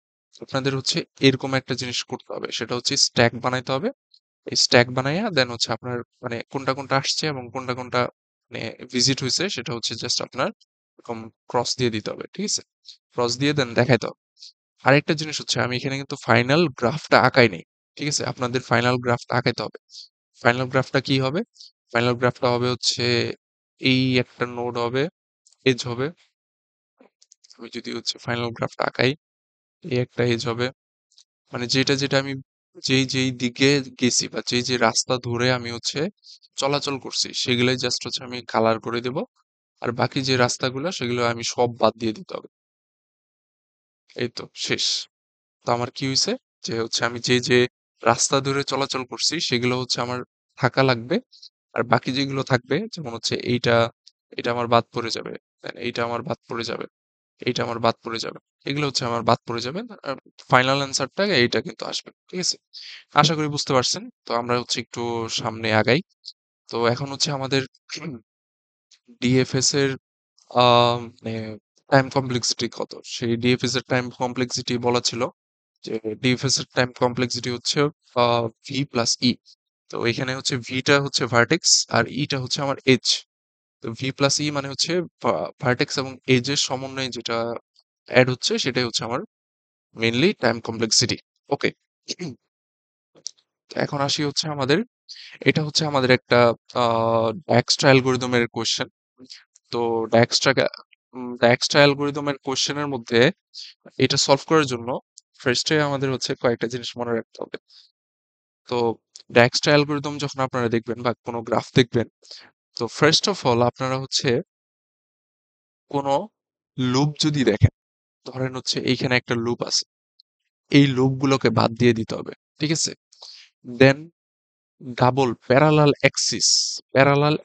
আপনাদের হচ্ছে এরকম একটা জিনিস করতে হবে। সেটা হচ্ছে স্ট্যাক বানাইতে হবে। এই স্ট্যাক বানাইয়া দেন হচ্ছে আপনার মানে কোনটা কোনটা আসছে এবং কোনটা কোনটা মানে ভিজিট হয়েছে সেটা হচ্ছে জাস্ট আপনার এরকম ক্রস দিয়ে দিতে হবে। ঠিক আছে? ক্রস দিয়ে দেন দেখাইতে হবে। আরেকটা জিনিস হচ্ছে আমি এখানে কিন্তু ফাইনাল গ্রাফটা আঁকাই নাই। ঠিক আছে? আপনাদের ফাইনাল গ্রাফটা আঁকাইতে হবে। ফাইনাল গ্রাফটা কি হবে? ফাইনাল গ্রাফটা হবে হচ্ছে এই একটা নোড হবে, এজ হবে। আমি যদি হচ্ছে ফাইনাল গ্রাফটা আঁকাই, এই একটা এজ হবে। মানে যেটা যেটা আমি যেই যেই দিকে গেছি বা যেই যে রাস্তা ধরে আমি হচ্ছে চলাচল করছি সেগুলাই জাস্ট হচ্ছে আমি কালার করে দেব। আর বাকি যে রাস্তাগুলো সেগুলো আমি সব বাদ দিয়ে দিতে হবে। এই তো শেষ। তো আমার কি হয়েছে যে হচ্ছে আমি যে যে রাস্তা ধরে চলাচল করছি সেগুলো হচ্ছে আমার থাকা লাগবে। আর বাকি যেগুলো থাকবে যেমন হচ্ছে এইটা, এটা আমার বাদ পড়ে যাবে, এইটা আমার বাদ পড়ে যাবে। এইটা আমার বাদ পড়ে যাবে। এগুলো হচ্ছে আমার বাদ পড়ে যাবে। আর ফাইনাল অ্যান্সারটা এইটা কিন্তু আসবে। ঠিক আছে? আশা করি বুঝতে পারছেন। তো আমরা হচ্ছে একটু সামনে আগাই। তো এখন হচ্ছে আমাদের ডিএফএস এর মানে টাইম কমপ্লেক্সিটি কত? সেই ডিএফএস এর টাইম কমপ্লেক্সিটি বলা ছিল যে ডিএফএস এর টাইম কমপ্লেক্সিটি হচ্ছে ভি প্লাস ই। তো এখানে হচ্ছে ভিটা হচ্ছে ভার্টেক্স আর ইটা হচ্ছে আমার এজ। তো ভি প্লাস ই মানে হচ্ছে ভার্টেক্স এবং এজ এর সমন্বয়ে যেটা অ্যাড হচ্ছে সেটাই হচ্ছে আমার মেইনলি টাইম কমপ্লেক্সিটি। ওকে, এখন আসি হচ্ছে আমাদের, এটা হচ্ছে আমাদের একটা ডায়াক্সট্রা অ্যালগরিদমের কোশ্চেন। তো ডায়াক্সট্রা অ্যালগরিদমের কোশ্চেনের মধ্যে এটা সলভ করার জন্য ফার্স্টে আমাদের হচ্ছে কয়েকটা জিনিস মনে রাখতে হবে। তো ডায়াক্সট্রা অ্যালগরিদম যখন আপনারা দেখবেন বা কোনো গ্রাফ দেখবেন, তো ফার্স্ট অফ অল আপনারা হচ্ছে কোনো লুপ যদি দেখেন, ধরেন হচ্ছে এইখানে একটা লুপ আছে, এই লুপগুলোকে বাদ দিয়ে দিতে হবে। ঠিক আছে? দেন ডাবল প্যারালাল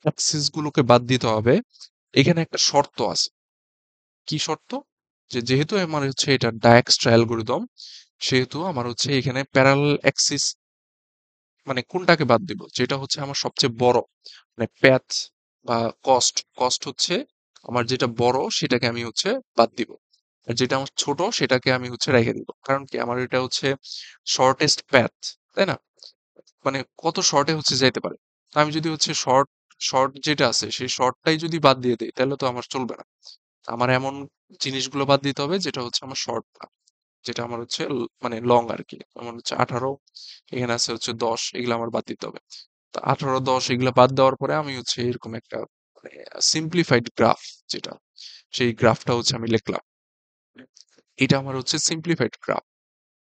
অ্যাক্সিস গুলোকে বাদ দিতে হবে। এখানে একটা শর্ত আছে। কি শর্ত? যে যেহেতু আমার হচ্ছে এটা ডায়াক্সট্রা অ্যালগরিদম, সেহেতু আমার হচ্ছে এখানে প্যারালাল অ্যাক্সিস মানে কোনটাকে বাদ দিব? যেটা হচ্ছে আমার সবচেয়ে বড়, মানে প্যাথ বা কস্ট হচ্ছে আমার যেটা বড় সেটাকে আমি হচ্ছে বাদ দিব। আর যেটা আমার ছোট সেটাকে আমি হচ্ছে রেখে দিব। কারণ কি আমার এটা হচ্ছে শর্টেস্ট প্যাথ, তাই না? মানে কত শর্টে হচ্ছে যাইতে পারে। তো আমি যদি হচ্ছে শর্ট যেটা আছে সেই শর্টটাই যদি বাদ দিয়ে দেই তাহলে তো আমার চলবে না। আমার এমন জিনিসগুলো বাদ দিতে হবে যেটা হচ্ছে আমার শর্ট না, যেটা আমার হচ্ছে মানে লং আর কি। আমার হচ্ছে 18, এখানে আছে হচ্ছে 10, এগুলো আমার বাদ দিতে হবে। তো 18, 10 এগুলো বাদ দেওয়ার পরে আমি হচ্ছে এরকম একটা মানে সিম্পলিফাইড গ্রাফ, যেটা সেই গ্রাফটা হচ্ছে আমি লিখলাম। এটা আমার হচ্ছে সিম্পলিফাইড গ্রাফ,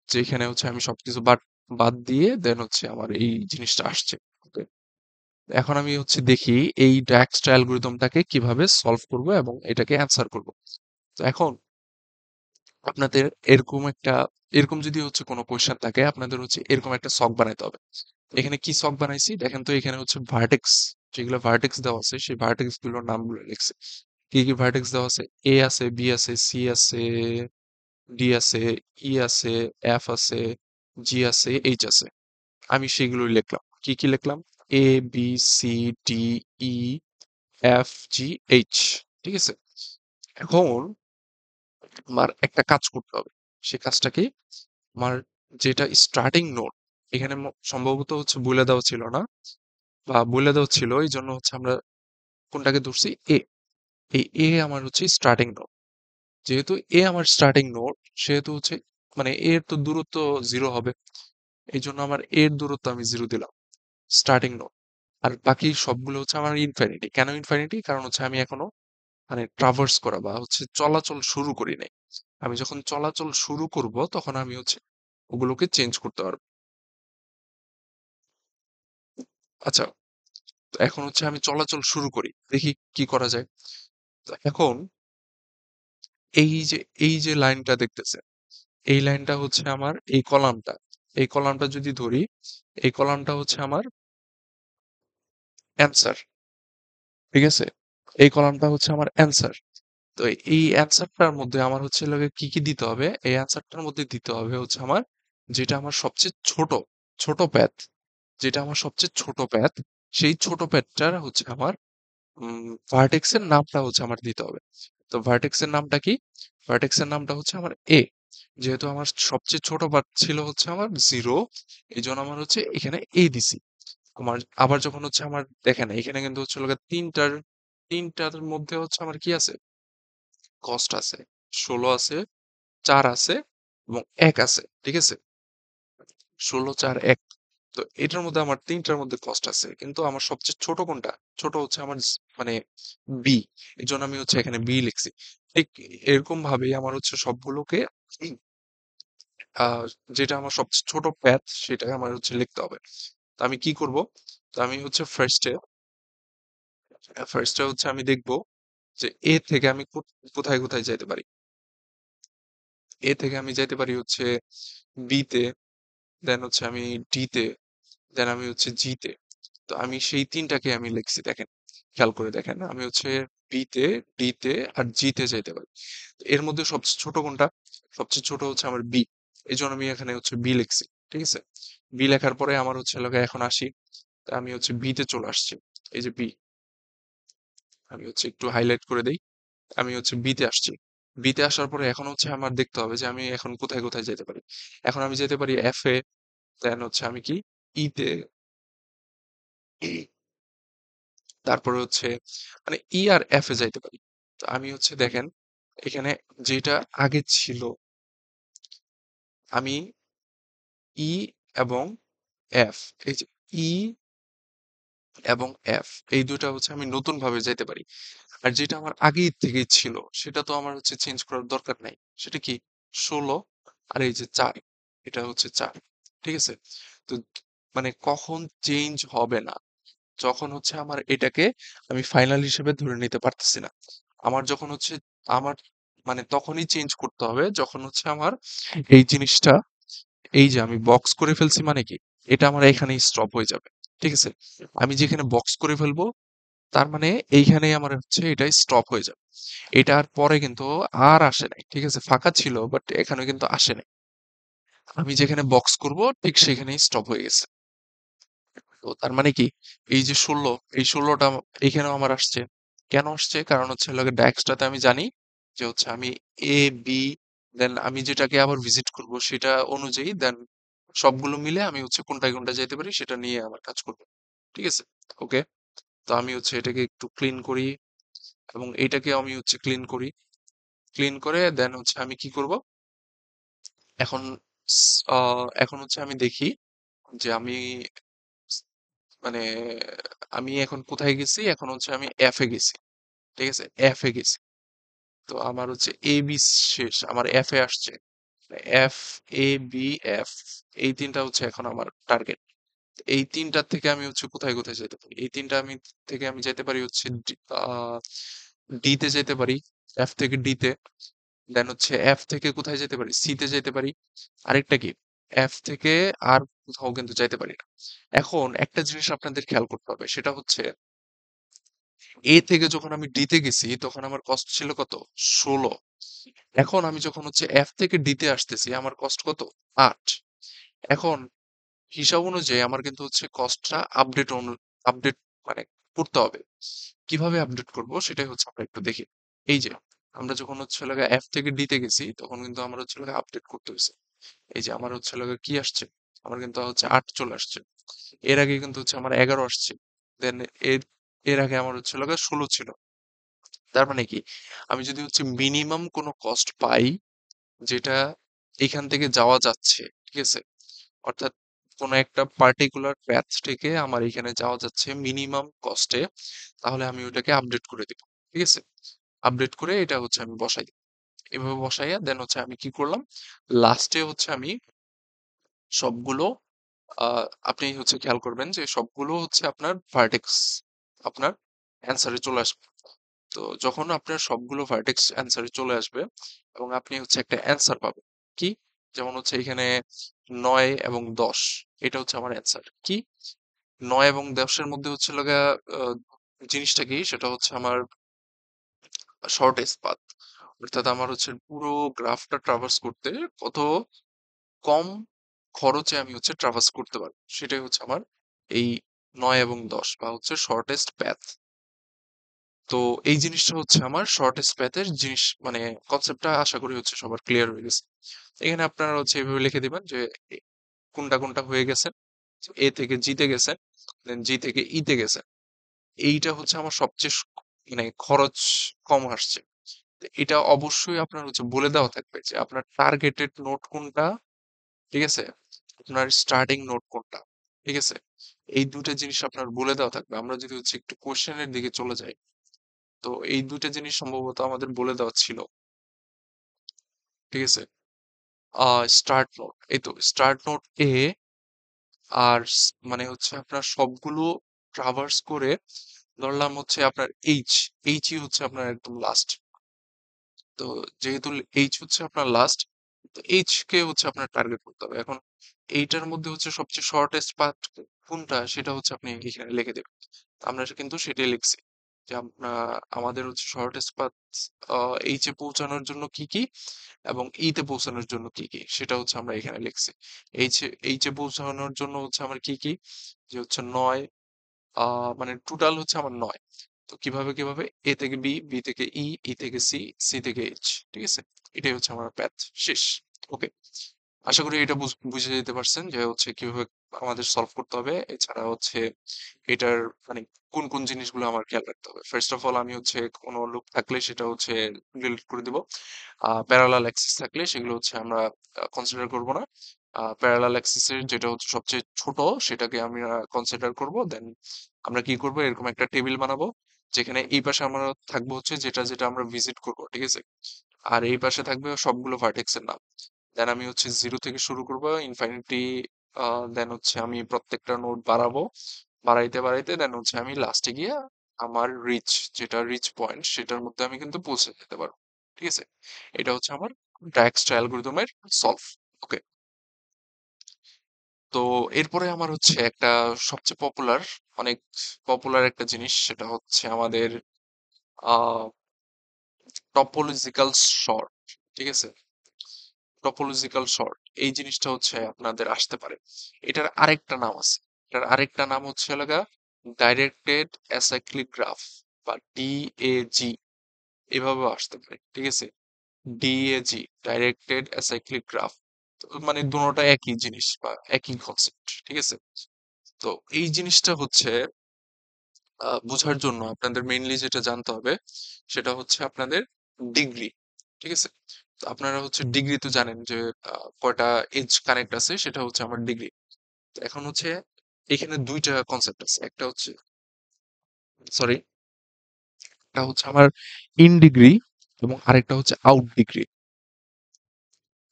যেখানে হচ্ছে আমি সবকিছু বাদ বাদ দিয়ে দেন হচ্ছে আমার এই জিনিসটা আসছে। Okay? এখন আমি হচ্ছে দেখি এই ডায়াক্সট্রা অ্যালগরিদমটাকে কিভাবে সলভ করব এবং এটাকে অ্যান্সার করব। তো এখন আপনাদের এরকম যদি হচ্ছে কোনো কোয়েশ্চেন থাকে, আপনাদের হচ্ছে এরকম একটা ছক বানাইতে হবে। এখানে কি ছক বানাইছি দেখেন তো, এখানে হচ্ছে ভার্টেক্স, যেগুলো ভার্টেক্স দেওয়া আছে সেই ভার্টেক্স গুলোর নামগুলো লিখছি। কি কি ভার্টেক্স দেওয়া আছে? এ আছে, বি আছে, সি আছে, ডি আছে, ই আছে, এফ আছে, জি আছে, এইচ আছে। আমি সেগুলোই লিখলাম। কি কি লিখলাম? এ, বি, সি, ডি, ই, এফ, জি, এইচ। ঠিক আছে? এখন আমার একটা কাজ করতে হবে। সে কাজটা কি? আমার যেটা স্টার্টিং নোড, এখানে সম্ভবত হচ্ছে বলে দেওয়া ছিল না, বা বলে দেওয়া ছিল এই জন্য হচ্ছে আমরা কোনটাকে ধরছি? এ। এই এ আমার হচ্ছে স্টার্টিং নোড। যেহেতু এ আমার স্টার্টিং নোড, সেহেতু হচ্ছে মানে এর তো দূরত্ব 0 হবে। এই জন্য আমার এর দূরত্ব আমি 0 দিলাম, স্টার্টিং নোড। আর বাকি সবগুলো হচ্ছে আমার ইনফিনিটি। কেন ইনফিনিটি? কারণ হচ্ছে আমি এখনো মানে ট্রাভার্স করা বা হচ্ছে চলাচল শুরু করি নাই। আমি যখন চলাচল শুরু করব তখন আমি হচ্ছে ওগুলোকে চেঞ্জ করতে পারবো। আচ্ছা, তো এখন হচ্ছে আমি চলাচল শুরু করি, দেখি কি করা যায়। তো এখন এই যে এই যে লাইনটা দেখতেছে, এই লাইনটা হচ্ছে আমার এই কলামটা, এই কলামটা যদি ধরি, এই কলামটা হচ্ছে আমার অ্যান্সার। ঠিক আছে? এই কলামটা হচ্ছে আমার অ্যান্সার। তো এই অ্যান্সারটার মধ্যে আমার হচ্ছে লাগে কি কি দিতে হবে? এই অ্যান্সারটার মধ্যে দিতে হবে হচ্ছে আমার যেটা আমার সবচেয়ে ছোট প্যাথ, যেটা আমার সবচেয়ে ছোট প্যাথ, সেই ছোট প্যাথটার হচ্ছে আমার ভার্টেক্স এর নামটা হচ্ছে আমার দিতে হবে। তো ভার্টেক্স এর নামটা কি? ভার্টেক্স এর নামটা হচ্ছে আমার এ। যেহেতু আমার সবচেয়ে ছোট পার্ট ছিল হচ্ছে আমার 0, এই জন্য আমার হচ্ছে এখানে এ দিছি। আমার আবার যখন হচ্ছে আমার দেখেন এখানে কিন্তু হচ্ছে হলো গিয়ে তিনটার মধ্যে হচ্ছে আমার কি আছে? কস্ট আছে, 16 আছে, 4 আছে এবং ১ আছে। ঠিক আছে? ১৬, ৪, ১। তো এটার মধ্যে আমার ৩ টার মধ্যে কস্ট আছে। কিন্তু আমার সবচেয়ে ছোট কোনটা? ছোট হচ্ছে আমার মানে বি। এজন্য আমি হচ্ছে এখানে বি লিখছি। ঠিক এরকম ভাবেই আমার হচ্ছে সবগুলোকে উম আ যেটা আমার সবচেয়ে ছোট প্যাথ সেটাকে আমার হচ্ছে লিখতে হবে। তো আমি কি করব? তো আমি হচ্ছে ফার্স্টে হচ্ছে আমি দেখব যে এ থেকে আমি কোথায় যাইতে পারি। এ থেকে আমি যাইতে পারি হচ্ছে বি তে, দেন হচ্ছে আমি ডি তে, দেন আমি হচ্ছে জি তে। তো আমি সেই ৩ টাকে আমি লিখছি দেখেন। খেয়াল করে দেখেন। আমি হচ্ছে বিতে, ডিতে আর জিতে যেতে পারি। তো এর মধ্যে সবচেয়ে ছোট কোনটা? সবচেয়ে ছোট হচ্ছে আমার বি। এই জন্য আমি এখানে হচ্ছে বি লিখছি। ঠিক আছে? বি লেখার পরে আমার হচ্ছে লাগে এখন আসি। তা আমি হচ্ছে বিতে চলে আসছি। এই যে বি, আমি হচ্ছে একটু হাইলাইট করে দেই। আমি হচ্ছে বিতে আসছি। বিতে আসার পরে এখন হচ্ছে আমার দেখতে হবে যে আমি এখন কোথায় কোথায় যেতে পারি। এখন আমি যেতে পারি এফ এ, দেন হচ্ছে আমি কি ইতে, তারপরে হচ্ছে মানে ই আর এফ এ যাইতে পারি। তো আমি হচ্ছে দেখেন এখানে যেটা আগে ছিল, আমি ই এবং এফ, এই যে ই এবং এফ, এই দুটা হচ্ছে আমি নতুন ভাবে যেতে পারি। আর যেটা আমার আগেই থেকেই ছিল সেটা তো আমার হচ্ছে চেঞ্জ করার দরকার নাই। সেটা কি? 16 আর এই যে 4, এটা হচ্ছে 4। ঠিক আছে? তো মানে কখন চেঞ্জ হবে না? যখন হচ্ছে আমার এটাকে আমি ফাইনাল হিসেবে ধরে নিতে পারতেছি না। আমার যখন হচ্ছে আমার মানে তখনই চেঞ্জ করতে হবে যখন হচ্ছে আমার এই জিনিসটা, এই যে আমি বক্স করে ফেলছি মানে কি, এটা আমার এখানেই স্টপ হয়ে যাবে। ঠিক আছে? আমি যেখানে বক্স করে ফেলবো তার মানে এইখানেই আমার হচ্ছে এটাই স্টপ হয়ে যাবে। এটা আর পরে কিন্তু আর আসে নাই। ঠিক আছে? ফাঁকা ছিল বাট এখানে কিন্তু আসে নাই। আমি যেখানে বক্স করব ঠিক সেখানেই স্টপ হয়ে গেছে। তো তার মানে কি, এই যে 16, এই 16টা এখানেও আমার আসছে। কেন আসছে? কারণ হচ্ছে হলো গিয়ে ডায়াক্সটাতে আমি জানি যে হচ্ছে আমি এ বি, দেন আমি যেটাকে আবার ভিজিট করব সেটা অনুযায়ী দেন সবগুলো মিলে আমি হচ্ছে কোনটায় কোনটায় যেতে পারি সেটা নিয়ে আমার কাজ করব। ঠিক আছে? ওকে। তো আমি হচ্ছে এটাকে একটু ক্লিন করি এবং এইটাকে আমি হচ্ছে ক্লিন করি। ক্লিন করে দেন হচ্ছে আমি কি করব? এখন এখন হচ্ছে আমি দেখি যে আমি মানে আমি এখন কোথায় গেছি? এখন হচ্ছে আমি এফ এ গেছি। ঠিক আছে? এফ এ গেছি। তো আমার হচ্ছে এ বি শেষ। আমার এফ এ আসছে। এফ, এ বি, এফ, এই তিনটা হচ্ছে এখন আমার টার্গেট। এই তিনটার থেকে আমি হচ্ছে কোথায় কোথায় যেতে পারি? এই তিনটা আমি থেকে আমি যেতে পারি হচ্ছে ডি তে যেতে পারি, এফ থেকে ডি তে, দেন হচ্ছে এফ থেকে কোথায় যেতে পারি? সি তে যেতে পারি। আরেকটা কি? এফ থেকে আর কোথাও কিন্তু যাইতে পারি না। এখন একটা জিনিস আপনাদের খেয়াল করতে হবে সেটা হচ্ছে এ থেকে যখন আমি ডি তে গেছি তখন আমার কস্ট ছিল কত? 16। এখন আমি যখন হচ্ছে এফ থেকে ডি তে আসতেছি আমার কস্ট কত? 8। এখন হিসাব অনুযায়ী আমার কিন্তু হচ্ছে কস্টটা আপডেট মানে করতে হবে। কিভাবে আপডেট করব সেটাই হচ্ছে আমরা একটু দেখি। এই যে আমরা যখন হচ্ছে লাগা এফ থেকে ডি তে গেছি তখন কিন্তু আমার হচ্ছে লাগা আপডেট করতে হয়েছে। এই যে আমার হচ্ছে লাগা কি আসছে? আমার কিন্তু হচ্ছে 8 চলে আসছে। এর আগে কিন্তু হচ্ছে আমার 11 আসছে। দেন এর এর আগে আমার হচ্ছে লাগা 16 ছিল। তার মানে কি, আমি যদি হচ্ছে মিনিমাম কোনো কস্ট পাই যেটা এখান থেকে যাওয়া যাচ্ছে, ঠিক আছে, অর্থাৎ কোনো একটা পার্টিকুলার প্যাথ থেকে আমার এখানে যাওয়া যাচ্ছে মিনিমাম কস্টে, তাহলে আমি ওটাকে আপডেট করে দিব। ঠিক আছে? আপডেট করে এটা হচ্ছে আমি বসাই দিই। এভাবে বসাইয়া দেন হচ্ছে আমি কি করলাম, লাস্টে হচ্ছে আমি সবগুলো আপনি হচ্ছে খেয়াল করবেন যে সবগুলো হচ্ছে আপনার ভার্টেক্স আপনার অ্যান্সারে চলে আসবে। তো যখন আপনার সবগুলো ভার্টেক্স অ্যান্সারে চলে আসবে এবং আপনি হচ্ছে একটা অ্যান্সার পাবেন কি, যেমন হচ্ছে এখানে 9 এবং 10, এটা হচ্ছে আমার অ্যান্সার কি, 9 এবং 10-এর মধ্যে হচ্ছে লাগা জিনিসটা কি, সেটা হচ্ছে আমার শর্টেস্ট পাথ, অর্থাৎ আমার হচ্ছে পুরো গ্রাফটা ট্রাভার্স করতে কত কম খরচে আমি হচ্ছে ট্রাভার্স করতে পারবো, সেটাই হচ্ছে আমার এই 9 এবং 10 বা হচ্ছে শর্টেস্ট প্যাথ। তো এই জিনিসটা হচ্ছে আমার শর্টেস্ট প্যাথের জিনিস, মানে কনসেপ্টটা আশা করি হচ্ছে সবার ক্লিয়ার হয়ে গেছে। এখানে আপনারা হচ্ছে এভাবে লিখে দিবেন যে কোনটা কোনটা হয়ে গেছে, এ থেকে জিতে গেছেন, দেন জি থেকে ইতে গেছেন, এইটা হচ্ছে আমার সবচেয়ে মানে খরচ কম আসছে। তো এটা অবশ্যই আপনার হচ্ছে বলে দেওয়া থাকবে যে আপনার টার্গেটেড নোট কোনটা, ঠিক আছে, আপনার স্টার্টিং নোট কোনটা, ঠিক আছে, এই দুটো জিনিস আপনার বলে দেওয়া থাকবে। আমরা যদি হচ্ছে একটু কোশ্চেনের দিকে চলে যাই, তো এই দুটো জিনিস সম্ভবত আমাদের বলে দেওয়া ছিল। ঠিক আছে? স্টার্ট নোট, এই তো স্টার্ট নোট এ, আর মানে হচ্ছে আপনার সবগুলো ট্রাভার্স করে ধরলাম হচ্ছে আপনার এইচই হচ্ছে আপনার একদম লাস্ট। তো যেহেতু এইচ হচ্ছে আপনার লাস্ট, তো এইচ কে হচ্ছে আপনার টার্গেট করতে হবে। এখন এইটার মধ্যে হচ্ছে সবচেয়ে শর্টেস্ট পাথ কোনটা সেটা হচ্ছে আপনি এখানে লিখে দেবেন। আমরা কিন্তু সেটাই লিখছি। যে আমাদের হচ্ছে শর্টেস্ট পাথ এইচ এ পৌঁছানোর জন্য কি কি এবং ই তে পৌঁছানোর জন্য কি কি সেটা হচ্ছে আমরা এখানে লিখছি। এইচ এ পৌঁছানোর জন্য হচ্ছে আমার কি কি, যে হচ্ছে 9, মানে টোটাল হচ্ছে আমার 9। তো কিভাবে কিভাবে, এ থেকে বি, বি থেকে ই, ই থেকে সি, সি থেকে এইচ। ঠিক আছে, এটাই হচ্ছে আমার প্যাথ শেষ। ওকে, আশা করি এটা বুঝে যেতে পারছেন যে হচ্ছে কিভাবে আমাদের সলভ করতে হবে। এছাড়া হচ্ছে এটার মানে কোন কোন জিনিসগুলো আমার খেয়াল রাখতে হবে। ফার্স্ট অফ অল আমি হচ্ছে কোনো লুপ থাকলে সেটা হচ্ছে ডিলিট করে দিব। প্যারালাল অ্যাক্সিস থাকলে সেগুলো হচ্ছে আমরা কনসিডার করব না। প্যারালাল অ্যাক্সিসের যেটা হচ্ছে সবচেয়ে ছোট সেটাকে আমরা কনসিডার করব। দেন আমরা কি করব, এরকম একটা টেবিল বানাবো যেখানে এই পাশে আমরা থাকবো হচ্ছে যেটা যেটা আমরা ভিজিট করব। ঠিক আছে, আর এই পাশে থাকবে সবগুলো ভার্টেক্সের নাম। দেন আমি হচ্ছে জিরো থেকে শুরু করবো ইনফাইনিটি। দেন হচ্ছে আমি প্রত্যেকটা নোড বাড়াবো, বাড়াইতে বাড়াইতে দেন হচ্ছে আমি লাস্টে গিয়ে আমার যেটা রিচ পয়েন্ট সেটার মধ্যে আমি কিন্তু পৌঁছে যেতে পারবো। ঠিক আছে, এটা হচ্ছে আমার ডায়াক্সট্রা অ্যালগরিদমের সলভ। ওকে, তো এরপরে আমার হচ্ছে একটা সবচেয়ে পপুলার, অনেক পপুলার একটা জিনিস, সেটা হচ্ছে আমাদের টপোলজিক্যাল সর্ট। ঠিক আছে, টপোলজিক্যাল সর্ট এই জিনিসটা হচ্ছে আপনাদের আসতে পারে। এটার আরেকটা নাম আছে, এটার আরেকটা নাম হচ্ছে লাগা ডাইরেক্টেড অ্যাসাইক্লিক গ্রাফ বা ডিএজি, এভাবেও আসতে পারে। ঠিক আছে, ডিএজি, ডাইরেক্টেড অ্যাসাইক্লিক গ্রাফ, মানে দুটোটা একই জিনিস বা একই কনসেপ্ট। ঠিক আছে, তো এই জিনিসটা হচ্ছে বোঝার জন্য আপনাদের মেইনলি যেটা জানতে হবে সেটা হচ্ছে আপনাদের ডিগ্রি। ঠিক আছে, তো আপনারা হচ্ছে ডিগ্রি তো জানেন যে কয়টা এজ কানেক্ট আছে, সেটা হচ্ছে আমার ডিগ্রি। এখন হচ্ছে এখানে দুইটা কনসেপ্ট আছে, একটা হচ্ছে সরি, একটা হচ্ছে আমার ইন ডিগ্রি এবং আরেকটা হচ্ছে আউট ডিগ্রি।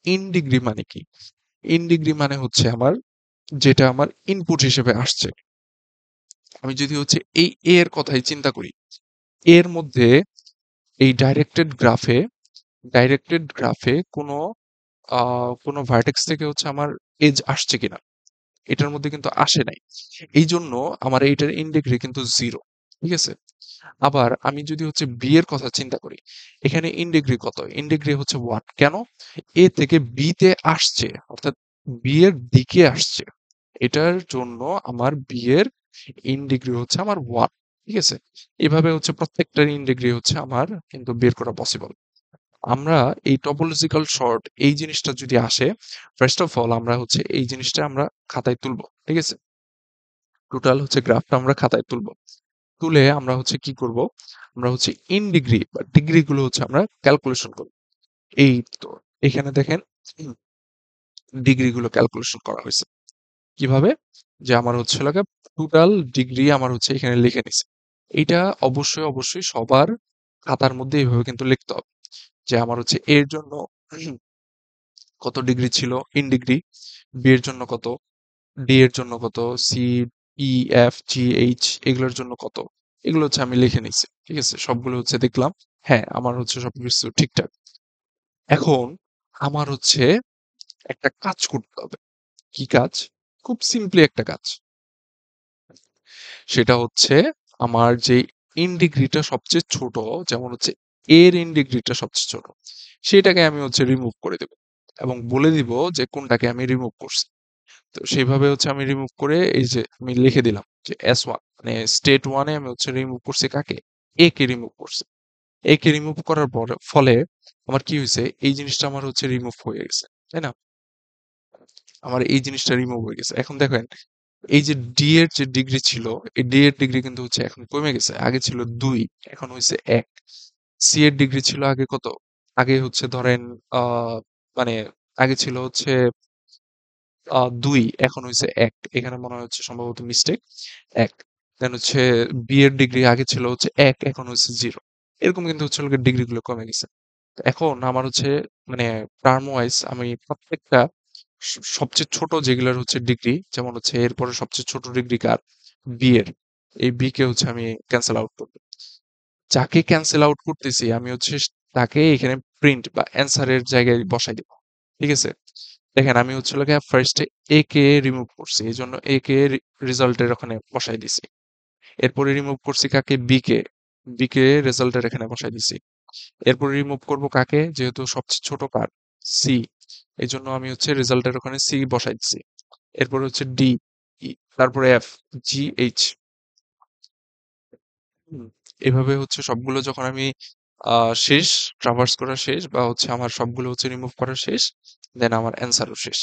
ইন ডিগ্রি মানে কি? ইন ডিগ্রি মানে হচ্ছে আমার যেটা আমার ইনপুট হিসেবে আসছে। আমি যদি হচ্ছে এই এ এর কথাই চিন্তা করি, এর মধ্যে এই ডাইরেক্টেড গ্রাফে কোনো ভার্টেক্স থেকে হচ্ছে আমার এজ আসছে কিনা, এটার মধ্যে কিন্তু আসে নাই। এই জন্য আমার এইটার ইনডিগ্রি কিন্তু জিরো। ঠিক আছে, আবার আমি যদি হচ্ছে বি এর কথা চিন্তা করি, এখানে ইনডিগ্রি কত? ইনডিগ্রি হচ্ছে 1। কেন? এ থেকে বি তে আসছে, অর্থাৎ বি এর দিকে আসছে। এটার জন্য আমার বি এর ইনডিগ্রি হচ্ছে আমার 1। ঠিক আছে, এভাবে হচ্ছে প্রত্যেকটার ইনডিগ্রি হচ্ছে আমার কিন্তু বের করা পসিবল। আমরা এই টপোলজিক্যাল সর্ট এই জিনিসটা যদি আসে, ফার্স্ট অফ অল আমরা হচ্ছে এই জিনিসটা আমরা খাতায় তুলবো। ঠিক আছে, টোটাল হচ্ছে গ্রাফটা আমরা খাতায় তুলবো। তুলে আমরা হচ্ছে কি করব, আমরা হচ্ছে ইন ডিগ্রি বা ডিগ্রি গুলো হচ্ছে আমরা ক্যালকুলেশন করব। এই তো এখানে দেখেন ডিগ্রি গুলো ক্যালকুলেশন করা হয়েছে কিভাবে, যে আমার হচ্ছে লাগে টোটাল ডিগ্রি আমার হচ্ছে এখানে লিখে নিছে। এটা অবশ্যই অবশ্যই সবার খাতার মধ্যে এইভাবে কিন্তু লিখতে হবে, যে আমার হচ্ছে এর জন্য কত ডিগ্রি ছিল ইন ডিগ্রি, বি এর জন্য কত, ডি এর জন্য কত, সি, ই, এফ, জি, এইচ এগুলোর জন্য কত, এগুলো হচ্ছে আমি লিখে নিছি। ঠিক আছে, সবগুলো হচ্ছে দেখলাম, হ্যাঁ আমার হচ্ছে সবকিছু ঠিকঠাক। এখন আমার হচ্ছে একটা কাজ করতে হবে। কি কাজ? খুব সিম্পলি একটা কাজ, সেটা হচ্ছে আমার যে ইন ডিগ্রিটা সবচেয়ে ছোট, যেমন হচ্ছে এর ইন ডিগ্রিটা সবচেয়ে ছোট, সেটাকে আমি হচ্ছে রিমুভ করে দেব এবং বলে দিব যে কোনটাকে আমি রিমুভ করছি। তো সেইভাবে হচ্ছে আমি রিমুভ করে এই যে আমি লিখে দিলাম যে S1, মানে স্টেট 1 এ আমি হচ্ছে রিমুভ করছি কাকে? এ কে রিমুভ করছি। এ কে রিমুভ করার ফলে আমার কি হয়েছে, এই জিনিসটা আমার হচ্ছে রিমুভ হয়ে গেছে। তাই না? আমার এই জিনিসটা রিমুভ হয়ে গেছে। এখন দেখেন এই যে ডি এর যে ডিগ্রি ছিল, এই ডি এর ডিগ্রি কিন্তু হচ্ছে এখন কমে গেছে। আগে ছিল 2, এখন হয়েছে 1। সি এর ডিগ্রি ছিল আগে কত? আগে হচ্ছে ধরেন মানে আগে ছিল হচ্ছে 2, এখন হইছে 1। এখানে মনে হয় হচ্ছে সম্ভবত মিস্টেক। 1। দেন হচ্ছে বি এর ডিগ্রি আগে ছিল হচ্ছে 1, এখন হচ্ছে 0। এরকম কিন্তু হচ্ছে হলো গিয়ে ডিগ্রি গুলো কমে গেছে। তো এখন আমার হচ্ছে মানে টার্ম ওয়াইজ আমি প্রত্যেকটা সবচেয়ে ছোট যেগুলোর হচ্ছে ডিগ্রি, যেমন হচ্ছে এরপরে সবচেয়ে ছোট ডিগ্রি কার? বি এর। এই বি কে হচ্ছে আমি ক্যান্সেল আউট করব। যাকে ক্যান্সেল আউট করতেছি আমি হচ্ছে তাকে এখানে প্রিন্ট বা অ্যান্সারের জায়গায় বসাই দিব। ঠিক আছে, দেখেন আমি হচ্ছে লোকে ফার্স্টে এ কে রিমুভ করছি, এই জন্য এ কে রেজাল্টের ওখানে বসাই দিছি। এরপরে রিমুভ করছি কাকে? বি কে। বি কে রেজাল্টের এখানে বসাই দিছি। এরপর রিমুভ করব কাকে, যেহেতু সবচেয়ে ছোট কার, সি, এই জন্য আমি হচ্ছে রেজাল্টের ওখানে সি বসাই দিছি। এরপর হচ্ছে ডি, তারপরে এফ, জি, এইচ। এভাবে হচ্ছে সবগুলো যখন আমি শেষ, ট্রাভার্স করা শেষ, বা হচ্ছে আমার সবগুলো হচ্ছে রিমুভ করা শেষ, দেন আমার অ্যান্সারও শেষ।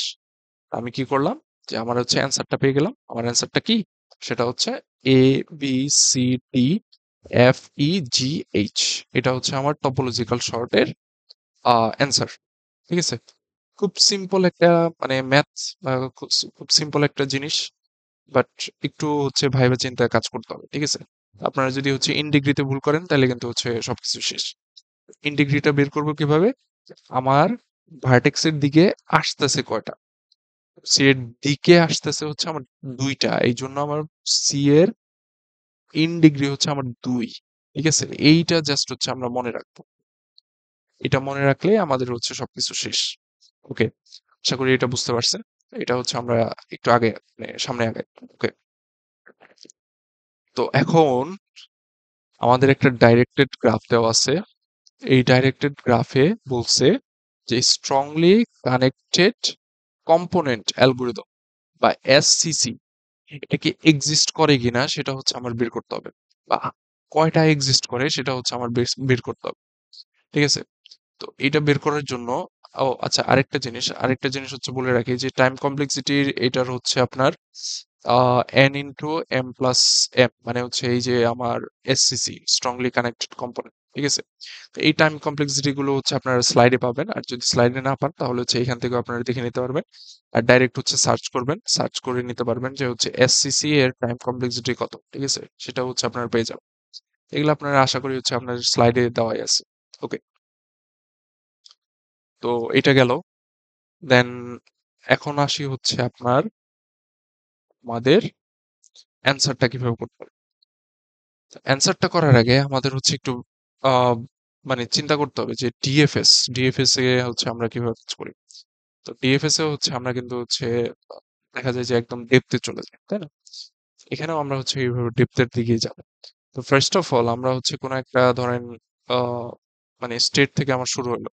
আমি কি করলাম, যে আমার হচ্ছে অ্যান্সারটা পেয়ে গেলাম। আমার অ্যান্সারটা কি, সেটা হচ্ছে এ, বি, সি, ডি, এফ, ই, জি, এইচ। এটা হচ্ছে আমার টপোলজিক্যাল শর্টের অ্যান্সার। ঠিক আছে? খুব সিম্পল একটা মানে ম্যাথস, খুব খুব সিম্পল একটা জিনিস, বাট একটু হচ্ছে ভাইবা চিন্তায় কাজ করতে হবে। ঠিক আছে? আপনারা যদি হচ্ছে ইন ডিগ্রিতে ভুল করেন তাহলে কিন্তু হচ্ছে সবকিছু শেষ। ইন ডিগ্রিটা বের করবো কিভাবে, আমার ভার্টেক্সের দিকে আসতেছে কয়টা, সি এর দিকে আসতেছে হচ্ছে আমার দুইটা, এই জন্য আমার সি এর ইন ডিগ্রি হচ্ছে আমার দুই। ঠিক আছে? এইটা জাস্ট হচ্ছে আমরা মনে রাখবো। এটা মনে রাখলে আমাদের হচ্ছে সবকিছু শেষ। ওকে, আশা করি এটা বুঝতে পারছেন। এটা হচ্ছে আমরা একটু আগে মানে সামনে আগে। ওকে, তো এখন আমাদের একটা ডাইরেক্টেড গ্রাফ দেওয়া আছে। এই ডাইরেক্টেড গ্রাফে বলছে যে স্ট্রংলি কানেক্টেড কম্পোনেন্ট অ্যালগোরিদম বা এসসিসি, এটা কি এক্সিস্ট করে কিনা সেটা হচ্ছে আমার বের করতে হবে, বা কয়টা এক্সিস্ট করে সেটা হচ্ছে আমার বের করতে হবে। ঠিক আছে? তো এটা বের করার জন্য, ও আচ্ছা, আরেকটা জিনিস হচ্ছে বলে রাখি, যে টাইম কমপ্লেক্সিটির এটার হচ্ছে আপনার N into M plus M, মানে হচ্ছে এই যে আমার এসসিসি, স্ট্রংলি কানেক্টেড কম্পোনেন্ট। ঠিক আছে? তো এই টাইম কমপ্লেক্সিটি গুলো হচ্ছে আপনারা স্লাইডে পাবেন, আর যদি স্লাইডে না পান তাহলে হচ্ছে এখান থেকে আপনারা দেখে নিতে পারবেন। আর ডাইরেক্ট হচ্ছে সার্চ করবেন, সার্চ করে নিতে পারবেন যে হচ্ছে এসসিসি এর টাইম কমপ্লেক্সিটি কত। ঠিক আছে? সেটা হচ্ছে আপনারা পেয়ে যাবেন। এগুলো আপনারা আশা করি হচ্ছে আপনার স্লাইডে দেওয়াই আছে। ওকে, তো এটা গেল। দেন এখন আসি হচ্ছে আপনার আমাদের অ্যান্সারটা কিভাবে করতে হবে। অ্যান্সারটা করার আগে আমাদের হচ্ছে একটু আহ, মানে চিন্তা করতে হবে যে ডিএফএস এ হচ্ছে আমরা কিভাবে কাজ করি। তো ডিএফএস এ হচ্ছে আমরা কিন্তু হচ্ছে দেখা যায় যে একদম ডেপথে চলে যাই, তাই না? এখানেও আমরা হচ্ছে এইভাবে ডেপথের দিকে যাব। তো ফার্স্ট অফ অল আমরা হচ্ছে কোনো একটা ধরেন আহ মানে স্টেট থেকে আমার শুরু হলো।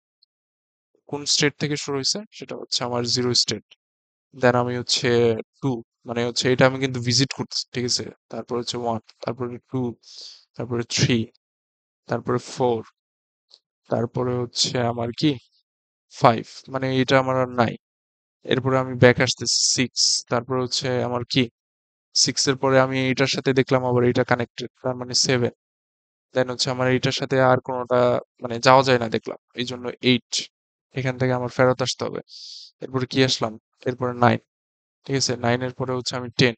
কোন স্টেট থেকে শুরু হয়েছে সেটা হচ্ছে আমার জিরো স্টেট। দেন আমি হচ্ছে টু, মানে হচ্ছে এটা আমি কিন্তু ভিজিট করতেছি। ঠিক আছে? তারপর হচ্ছে ওয়ান, তারপরে টু, তারপরে থ্রি, তারপরে ফোর, তারপরে হচ্ছে আমার কি ফাইভ, মানে এটা আমার আর নাই। এরপরে আমি ব্যাক আসতেছি সিক্স, তারপরে হচ্ছে আমার কি সিক্স এর পরে আমি এটার সাথে দেখলাম আবার এটা কানেক্টেড, তার মানে সেভেন। দেন হচ্ছে আমার এইটার সাথে আর কোনোটা মানে যাওয়া যায় না দেখলাম, এই জন্য এইট, এখান থেকে আমার ফেরত আসতে হবে। এরপরে কি আসলাম, এরপরে নাইন। ঠিক আছে? নাইনের পরে হচ্ছে আমি টেন,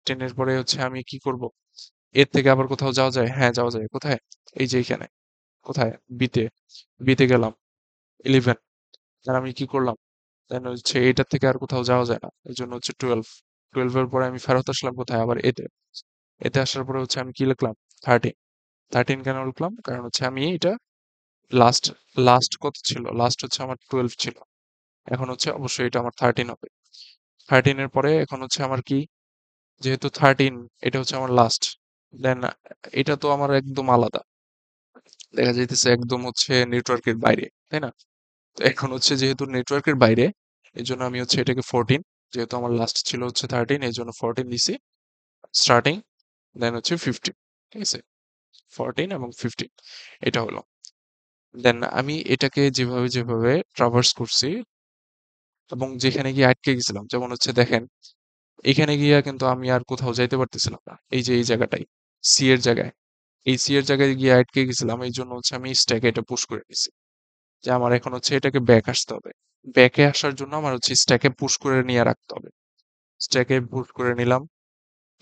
টেনের পরে হচ্ছে আমি কি করব, এর থেকে আবার কোথাও যাওয়া যায়, হ্যাঁ যাওয়া যায়, কোথায়, এই যে এখানে, কোথায়, বিতে, বিতে গেলাম, ইলেভেন। আর আমি কি করলাম, দেন হচ্ছে এটার থেকে আর কোথাও যাওয়া যায় না, এই জন্য হচ্ছে টুয়েলভ। টুয়েলভের পরে আমি ফেরত আসলাম কোথায়, আবার এতে। এতে আসার পরে হচ্ছে আমি কি লিখলাম, থার্টিন। থার্টিন কেন লিখলাম, কারণ হচ্ছে আমি এটা লাস্ট, লাস্ট কত ছিল, লাস্ট হচ্ছে আমার টুয়েলভ ছিল। এখন হচ্ছে অবশ্যই এটা আমার থার্টিন হবে। থার্টিনের পরে এখন হচ্ছে আমার কি, যেহেতু থার্টিন এটা হচ্ছে আমার লাস্ট, দেন এটা তো আমার একদম আলাদা, দেখা যাইতেছে একদম হচ্ছে নেটওয়ার্কের বাইরে, তাই না? তো এখন হচ্ছে যেহেতু নেটওয়ার্কের বাইরে, এই জন্য আমি হচ্ছে এটাকে ফোরটিন, যেহেতু আমার লাস্ট ছিল হচ্ছে থার্টিন, এই জন্য ফোরটিন দিছি স্টার্টিং। দেন হচ্ছে ফিফটিন। ঠিক আছে? ফোরটিন এবং ফিফটিন, এটা হলো। দেন আমি এটাকে যেভাবে যেভাবে ট্রাভার্স করছি এবং যেখানে গিয়ে আটকে গেছিলাম, যেমন হচ্ছে দেখেন, এখানে গিয়া কিন্তু আমি আর কোথাও যাইতে পারতেছিলাম না, এই যে এই জায়গাটাই, সি এর জায়গায়, এই সি এর জায়গায় গিয়ে আটকে গেছিলাম, এই জন্য হচ্ছে আমি স্ট্যাকে এটা পুশ করে নিছি, যে আমার এখন হচ্ছে এটাকে ব্যাক আসতে হবে। ব্যাকে আসার জন্য আমার হচ্ছে স্ট্যাকে পুশ করে নিয়ে রাখতে হবে। স্ট্যাকে পুশ করে নিলাম,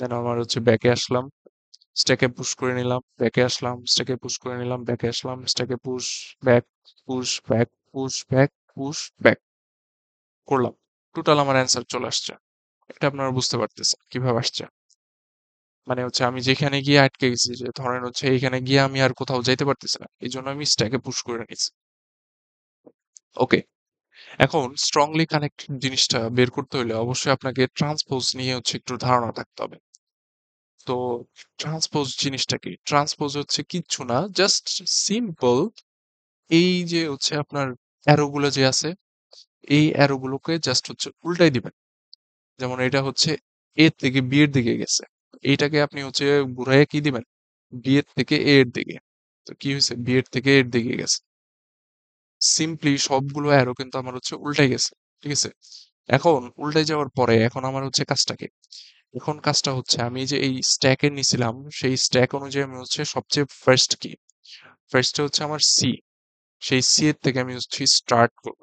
দেন আমার হচ্ছে ব্যাকে আসলাম, স্ট্যাকে পুশ করে নিলাম, ব্যাকে আসলাম, স্ট্যাকে পুশ করে নিলাম, ব্যাকে আসলাম, স্ট্যাকে push, back, push, back, push, back, push, back করলাম। টোটাল আমার অ্যান্সার চলে আসছে। এটা আপনারা বুঝতে পারতেছেন কিভাবে আসছে। মানে হচ্ছে আমি যেখানে গিয়ে আটকে গেছি, যে ধরেন হচ্ছে এইখানে গিয়ে আমি আর কোথাও যাইতে পারতেছি না, এই জন্য আমি স্ট্যাকে পুশ করে নিছি। ওকে, এখন স্ট্রংলি কানেক্টেড জিনিসটা বের করতে হলে অবশ্যই আপনাকে ট্রান্সপোজ নিয়ে হচ্ছে একটু ধারণা থাকতে হবে। তো ট্রান্সপোজ জিনিসটা কি? ট্রান্সপোজ হচ্ছে কিচ্ছু না, জাস্ট সিম্পল এই যে হচ্ছে আপনার অ্যারো গুলো যে আছে, এই অ্যারো গুলোকে জাস্ট হচ্ছে উল্টাই দিবেন। যেমন এটা হচ্ছে এ থেকে বি এর দিকে গেছে, এইটাকে আপনি হচ্ছে ঘুরাইয়া কি দিবেন, বি এর থেকে এ এর দিকে। তো কি হয়েছে, বি এর থেকে এ এর দিকে গেছে। সিম্পলি সবগুলো অ্যারো কিন্তু আমার হচ্ছে উল্টাই গেছে। ঠিক আছে, এখন উল্টাই যাওয়ার পরে এখন আমার হচ্ছে কাজটা কি? এখন কাজটা হচ্ছে আমি যে এই স্ট্যাকে নিছিলাম, সেই স্ট্যাক অনুযায়ী আমি হচ্ছে সবচেয়ে ফার্স্ট কি, ফার্স্টে হচ্ছে আমার সি, সেই সি এর থেকে আমি হচ্ছে স্টার্ট করব।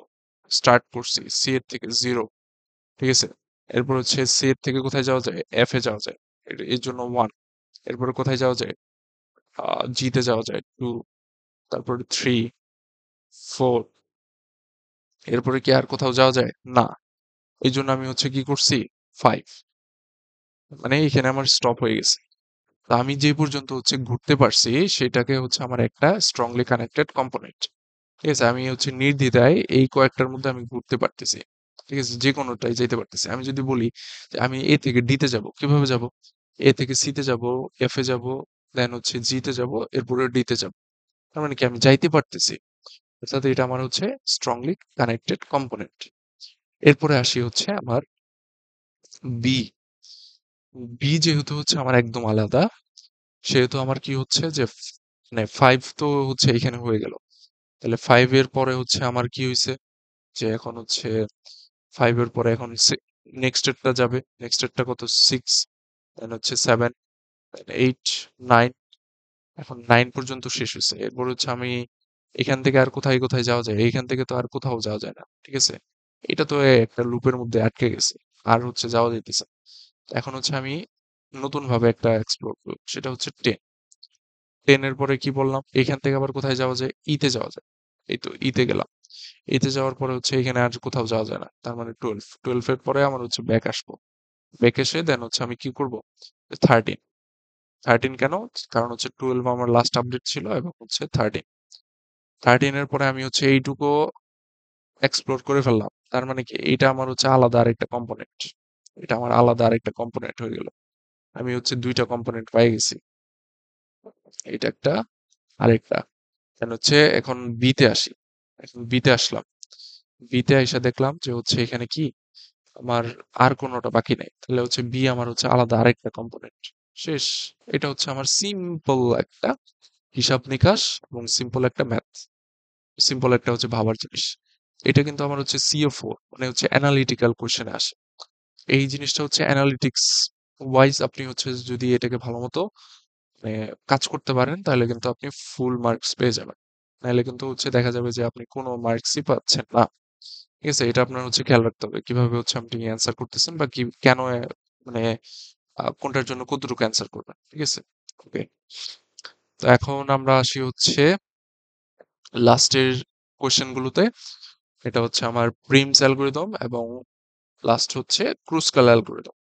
স্টার্ট করছি সি এর থেকে 0। ঠিক আছে, এরপর হচ্ছে সি এর থেকে কোথায় যাওয়া যায়, এফ এ যাওয়া যায়, এর জন্য 1। এরপরে কোথায় যাওয়া যায়, জি তে যাওয়া যায় 2, তারপরে 3, 4। এরপরে কি আর কোথাও যাওয়া যায় না, এই জন্য আমি হচ্ছে কি করছি, 5। মানে এখানে আমার স্টপ হয়ে গেছে। তো আমি যে পর্যন্ত হচ্ছে ঘুরতে পারছি সেটাকে হচ্ছে আমার একটা স্ট্রংলি কানেক্টেড কম্পোনেন্ট। ঠিক আছে, আমি হচ্ছে নির্দ্বিধায় এই কয়েকটার মধ্যে আমি ঘুরতে পারতেছি। ঠিক আছে, যে কোনোটাই যেতে পারতেছি। আমি যদি বলি যে আমি এ থেকে ডি তে যাব, কিভাবে যাব, এ থেকে সি তে যাব, এফ এ যাব, দেন হচ্ছে জি তে যাব, এরপরে ডি তে যাব। তার মানে কি আমি যাইতে পারতেছি, অর্থাৎ এটা আমার হচ্ছে স্ট্রংলি কানেক্টেড কম্পোনেন্ট। এরপরে আসি হচ্ছে আমার বি। বি যেহেতু হচ্ছে আমার একদম আলাদা, সেহেতু আমার কি হচ্ছে যে মানে 5 তো হচ্ছে এখানে হয়ে গেল। তাহলে 5 এর পরে হচ্ছে আমার কি হয়েছে, যে এখন হচ্ছে 5 এর পরে এখন নেক্সট এরটা যাবে। নেক্সট এরটা কত, 6, দেন হচ্ছে 7, 8, 9। এখন 9 পর্যন্ত শেষ হয়েছে। এরপর হচ্ছে আমি এখান থেকে আর কোথায় কোথায় যাওয়া যায়, এইখান থেকে তো আর কোথাও যাওয়া যায় না। ঠিক আছে, এটা তো একটা লুপের মধ্যে আটকে গেছে, আর হচ্ছে যাওয়া যাইতেছে না। এখন হচ্ছে আমি নতুন ভাবে একটা এক্সপ্লোর করব, সেটা হচ্ছে 10। 10 এর পরে কি বললাম, এখান থেকে আবার কোথায় যাওয়া যায়, তে যাওয়া যায়। এই তো তে গেলাম। তে যাওয়ার পরে হচ্ছে এখানে আর কোথাও যাওয়া যায় না, তার মানে 12। 12 এর পরে আমার হচ্ছে ব্যাক আসবো। ব্যাক এসে দেন হচ্ছে আমি কি করব, 13। 13 কেন, কারণ হচ্ছে 12 আমার লাস্ট আপডেট ছিল এবং হচ্ছে 13। 13 এর পরে আমি হচ্ছে এইটুকু এক্সপ্লোর করে ফেললাম, তার মানে কি এটা আমার হচ্ছে আলাদা আরেকটা কম্পোনেন্ট। এটা আমার আলাদা আরেকটা কম্পোনেন্ট হয়ে গেল। আমি হচ্ছে দুইটা কম্পোনেন্ট পাই গেছি, এটা একটা আরেকটা। দেন হচ্ছে এখন বিতে আসি। এখন বিতে আসলাম, বিতে আইসা দেখলাম যে হচ্ছে এখানে কি আমার আর কোনোটা বাকি নাই, তাহলে হচ্ছে বি আমার হচ্ছে আলাদা আরেকটা কম্পোনেন্ট। শেষ। এটা হচ্ছে আমার সিম্পল একটা হিসাব নিকাশ এবং সিম্পল একটা ম্যাথ, সিম্পল একটা হচ্ছে ভাবার জিনিস। এটা কিন্তু আমার হচ্ছে সিএ4, মানে হচ্ছে অ্যানালিটিক্যাল কোশ্চেনে আসে। এই জিনিসটা হচ্ছে অ্যানালিটিক্স ওয়াইজ আপনি হচ্ছে যদি এটাকে ভালো মতো মানে কাজ করতে পারেন, তাহলে কিন্তু আপনি ফুল মার্কস পেয়ে যাবেন। নাহলে কিন্তু হচ্ছে দেখা যাবে যে আপনি কোনো মার্কসই পাচ্ছেন না। ঠিক আছে, এটা আপনার হচ্ছে খেয়াল রাখতে হবে কিভাবে হচ্ছে আপনি অ্যান্সার করতেছেন বা কি কেন মানে কোনটার জন্য কতটুকু অ্যান্সার করবেন। ঠিক আছে, ওকে। তো এখন আমরা আসি হচ্ছে লাস্টের কোশ্চেন গুলোতে। এটা হচ্ছে আমার প্রিমস অ্যালগরিদম এবং লাস্ট হচ্ছে ক্রুস্কাল অ্যালগরিদম।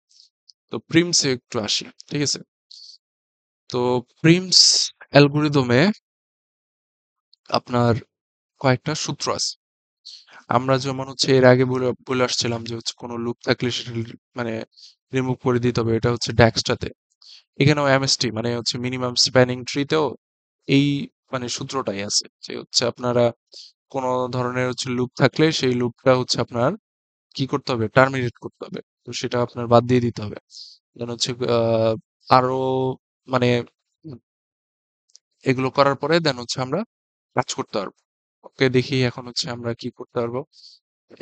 তো প্রিমসে একটু আসি। ঠিক আছে, তো প্রিমস অ্যালগরিদমে আপনার কয়েকটা সূত্র আছে। আমরা যেমন হচ্ছে এর আগে বলে বলে আসছিলাম যে হচ্ছে কোনো লুপ থাকলে সেটা মানে রিমুভ করে দিতে হবে, এটা হচ্ছে ড্যাক্সটাতে। এখানেও এমএসটি মানে হচ্ছে মিনিমাম স্প্যানিং ট্রিতেও এই মানে সূত্রটাই আছে, যে হচ্ছে আপনারা কোনো ধরনের হচ্ছে লুপ থাকলে সেই লুপটা হচ্ছে আপনার কি করতে হবে, টার্মিনেট করতে হবে। তো সেটা আপনার বাদ দিয়ে দিতে হবে। দেন হচ্ছে আরো মানে এগুলো করার পরে দেন হচ্ছে আমরা কাজ করতে পারবো। ওকে, দেখি এখন হচ্ছে আমরা কি করতে পারবো।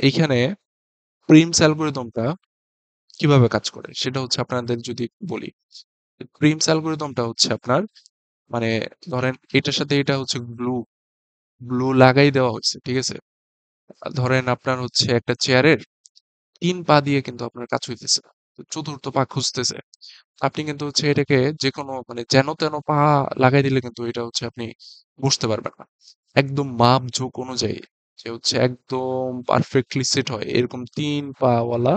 এইখানে প্রিমস অ্যালগরিদমটা কিভাবে কাজ করে সেটা হচ্ছে আপনাদের যদি বলি। প্রিমস অ্যালগরিদমটা হচ্ছে আপনার মানে ধরেন এটার সাথে এটা হচ্ছে গ্লু গ্লু লাগাই দেওয়া হয়েছে। ঠিক আছে, ধরেন আপনার হচ্ছে একটা চেয়ারের 3 পা দিয়ে কিন্তু আপনার কাজ হইতেছে না, তো চতুর্থ পা খুঁজতেছে। আপনি কিন্তু হচ্ছে এটাকে যেকোনো মানে যেন তেন পা লাগাই দিলে কিন্তু এটা হচ্ছে আপনি বুঝতে পারবেন না। একদম মাপ ঝোঁক অনুযায়ী যে হচ্ছে একদম পারফেক্টলি সেট হয় এরকম 3 পা ওয়ালা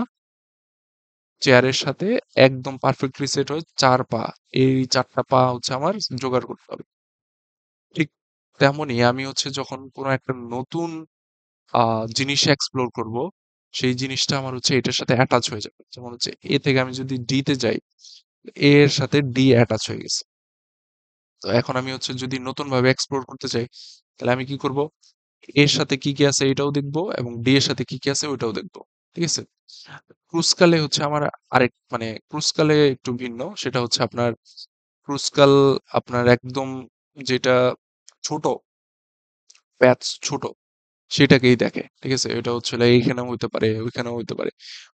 চেয়ারের সাথে একদম পারফেক্টলি সেট হয় 4 পা। এই 4টা পা হচ্ছে আমার জোগাড় করতে হবে। ঠিক তেমনই আমি হচ্ছে যখন কোনো একটা নতুন জিনিস এক্সপ্লোর করব, সেই জিনিসটা আমার হচ্ছে এটার সাথে অ্যাটাচ হয়ে যাবে। যেমন হচ্ছে এ থেকে আমি যদি ডি তে যাই, এ এর সাথে ডি অ্যাটাচ হয়ে গেছে। তো এখন আমি হচ্ছে যদি নতুন ভাবে এক্সপ্লোর করতে চাই, তাহলে আমি কি করব? এর সাথে কি কি আছে এটাও দেখবো এবং ডি এর সাথে কি কি আছে ওইটাও দেখবো। ঠিক আছে? ক্রুসকালে হচ্ছে আমার আরেক মানে ক্রুসকালে একটু ভিন্ন। সেটা হচ্ছে আপনার ক্রুসকাল আপনার একদম যেটা ছোট প্যাচ ছোট সেটাকেই দেখে। ঠিক আছে? এটা হচ্ছে হলো এইখানেও হইতে পারে, ওইখানেও হইতে পারে।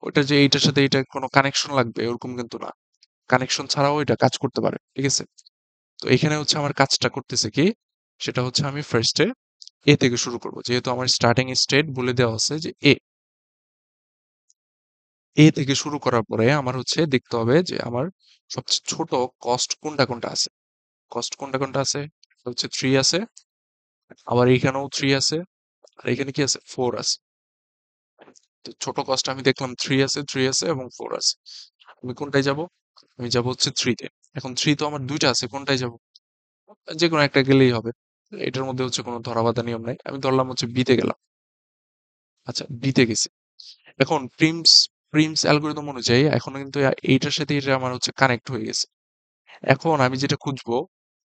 ওটা যে এইটার সাথে এইটার কোনো কানেকশন লাগবে ওরকম কিন্তু না। কানেকশন ছাড়াও এটা কাজ করতে পারে। ঠিক আছে? তো এখানে হচ্ছে আমার কাজটা করতেছে কি? সেটা হচ্ছে আমি ফার্স্টে এ থেকে শুরু করব। যেহেতু আমার স্টার্টিং স্টেট বলে দেওয়া আছে যে এ। এ থেকে শুরু করার পরে আমার হচ্ছে দেখতে হবে যে আমার সবচেয়ে ছোট কস্ট কোনটা কোনটা আছে। কস্ট কোনটা কোনটা আছে? এটা হচ্ছে 3 আছে, আবার এইখানেও 3 আছে, আর এখানে কি আছে? 4 আছে। তো ছোট কস্ট আমি দেখলাম 3 আছে, 3 আছে এবং 4 আছে। আমি কোনটায় যাব? আমি যাব হচ্ছে 3 তে। এখন 3 তো আমার 2টা আছে, কোনটায় যাব? যেকোনো একটা গেলেই হবে। এটার মধ্যে হচ্ছে কোনো ধরা-বাঁধা নিয়ম নাই। আমি ধরলাম হচ্ছে বি তে গেলাম। আচ্ছা, বি তে গেছি। এখন প্রিমস অ্যালগরিদম অনুযায়ী এখন কিন্তু এইটার সাথে এটা আমার হচ্ছে কানেক্ট হয়ে গেছে। এখন আমি যেটা খুঁজবো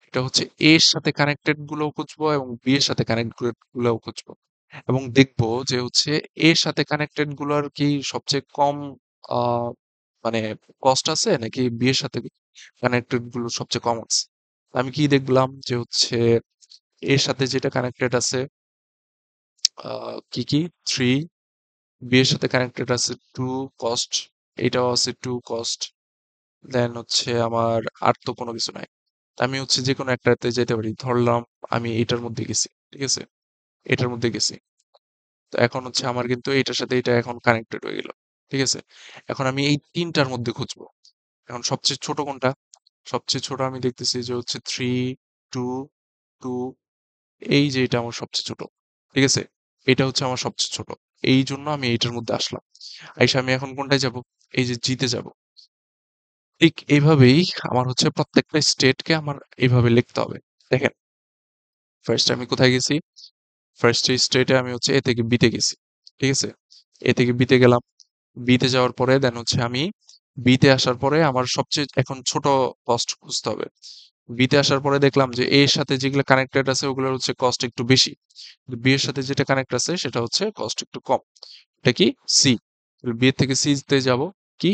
এটা হচ্ছে এ এর সাথে কানেক্টেড গুলোও খুঁজবো এবং বি এর সাথে কানেক্টেড গুলোও খুঁজবো এবং দেখবো যে হচ্ছে এর সাথে কানেক্টেড গুলোর কি সবচেয়ে কম আহ মানে কস্ট আছে নাকি বি এর সাথে কানেক্টেড গুলো সবচেয়ে কম আছে। আমি কি দেখলাম যে হচ্ছে এর সাথে যেটা কানেক্টেড আছে কি কি 3, বি এর সাথে কানেক্টেড আছে 2 কস্ট, এটাও আছে 2 কস্ট, দেন হচ্ছে আমার আর তো কোনো কিছু নাই। আমি হচ্ছে যে কোনো একটাতে যেতে পারি। ধরলাম আমি এটার মধ্যে গেছি। ঠিক আছে? এটার মধ্যে গেছি। তো এখন হচ্ছে আমার কিন্তু এটার সাথে এটা এখন কানেক্টেড হয়ে গেল। ঠিক আছে? এখন আমি এই ৩টার মধ্যে খুঁজবো। এখন সবচেয়ে ছোট কোনটা? সবচেয়ে ছোট আমি দেখতেছি যে হচ্ছে 3, 2, 2, এই যে এটা আমার সবচেয়ে ছোট। ঠিক আছে? এটা হচ্ছে আমার সবচেয়ে ছোট। এইজন্য আমি এইটার মধ্যে আসলাম। আইসা আমি এখন কোনটায় যাব? এই যে জি তে যাব। ঠিক এভাবেই আমার হচ্ছে প্রত্যেকটা স্টেটকে আমার এভাবে লিখতে হবে। দেখেন, ফার্স্ট আমি কোথায় গেছি? ফার্স্ট স্টেটে আমি হচ্ছে এ থেকে বি তে গেছি। ঠিক আছে? এ থেকে বি তে গেলাম। বি তে যাওয়ার পরে দেন হচ্ছে আমি বি তে আসার পরে আমার সবচেয়ে এখন ছোট কস্ট খুঁজতে হবে। বি তে আসার পরে দেখলাম যে এর সাথে যেগুলো কানেক্টেড আছে ওগুলোর হচ্ছে কস্ট একটু বেশি। বি এর সাথে যেটা কানেক্ট আছে সেটা হচ্ছে কস্ট একটু কম। এটা কি? সি। বি এর থেকে সি তে যাব কি?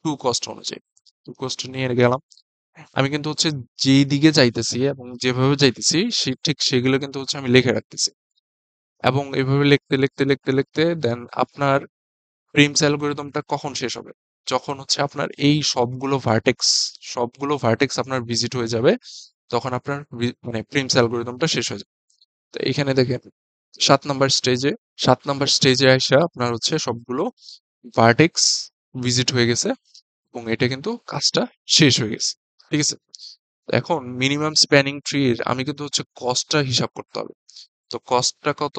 2 কস্ট অনুযায়ী। 2 কস্ট নিয়ে গেলাম। আমি কিন্তু হচ্ছে যেই দিকে যাইতেছি এবং যেভাবে যাইতেছি ঠিক সেগুলো কিন্তু হচ্ছে আমি লিখে রাখতেছি এবং এভাবে লিখতে দেন আপনার প্রিমস অ্যালগরিদমটা কখন শেষ হবে? যখন হচ্ছে আপনার এই সবগুলো ভার্টেক্স আপনার ভিজিট হয়ে যাবে, তখন আপনার মানে প্রিমস অ্যালগরিদমটা শেষ হয়ে যাবে। তো এখানে দেখেন 7 নাম্বার স্টেজে 7 নাম্বার স্টেজে আইসা আপনার হচ্ছে সবগুলো ভার্টেক্স ভিজিট হয়ে গেছে এবং এটা কিন্তু কাজটা শেষ হয়ে গেছে। ঠিক আছে? এখন মিনিমাম স্প্যানিং ট্রির আমি কিন্তু হচ্ছে কস্টটা হিসাব করতে হবে। তো কস্টটা কত?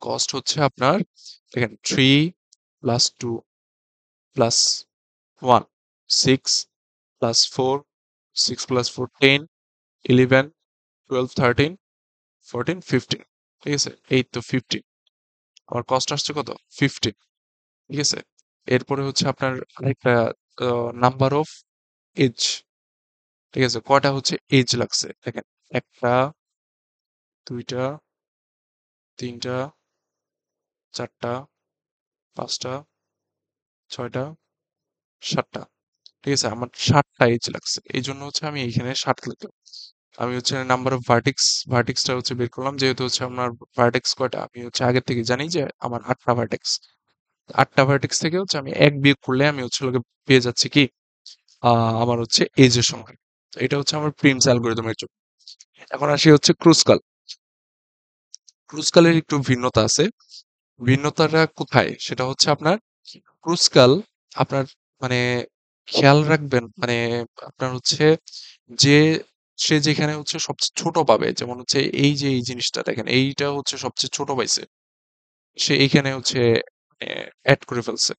কস্ট হচ্ছে আপনার দেখেন 3 প্লাস 2 প্লাস 1 6 প্লাস 4 6 প্লাস 4 10 11 12 13 14 15। ঠিক আছে? এই তো 15। আমার কস্ট আসছে কত? 15। ঠিক আছে? এরপরে হচ্ছে আপনার আরেকটা নাম্বার অফ এজ। ঠিক আছে? কয়টা হচ্ছে এজ লাগছে দেখেন, একটা, দুইটা, তিনটা, চারটা, পাঁচটা, ছয়টা, সাতটা। ঠিক আছে? আমার 7টা এজ লাগছে। এই জন্য হচ্ছে আমি এইখানে 7 লিখলাম। আমি হচ্ছে নাম্বার অফ ভার্টেক্সটা হচ্ছে বের করলাম। যেহেতু হচ্ছে আমার ভার্টেক্স কয়টা আমি হচ্ছে আগের থেকে জানি যে আমার 8টা ভার্টেক্স। 8টা ভার্টেক্স থেকে হচ্ছে আমি 1 বিয়োগ করলে আমি হচ্ছে লোকে পেয়ে যাচ্ছি কি? আমার হচ্ছে এজের সংখ্যা। তো এটা হচ্ছে আমার প্রিমস অ্যালগরিদমের জন্য। এখন আসি হচ্ছে ক্রুসকাল। ক্রুসকালের একটু ভিন্নতা আছে। ভিন্নতাটা কোথায়? সেটা হচ্ছে আপনার ক্রুসকাল আপনার মানে খেয়াল রাখবেন মানে আপনার হচ্ছে যে সে যেখানে হচ্ছে সবচেয়ে ছোট পাবে যেমন হচ্ছে এই যে এই জিনিসটা দেখেন এইটা হচ্ছে সবচেয়ে ছোট পাইছে সে এইখানে হচ্ছে অ্যাড করে ফেলছে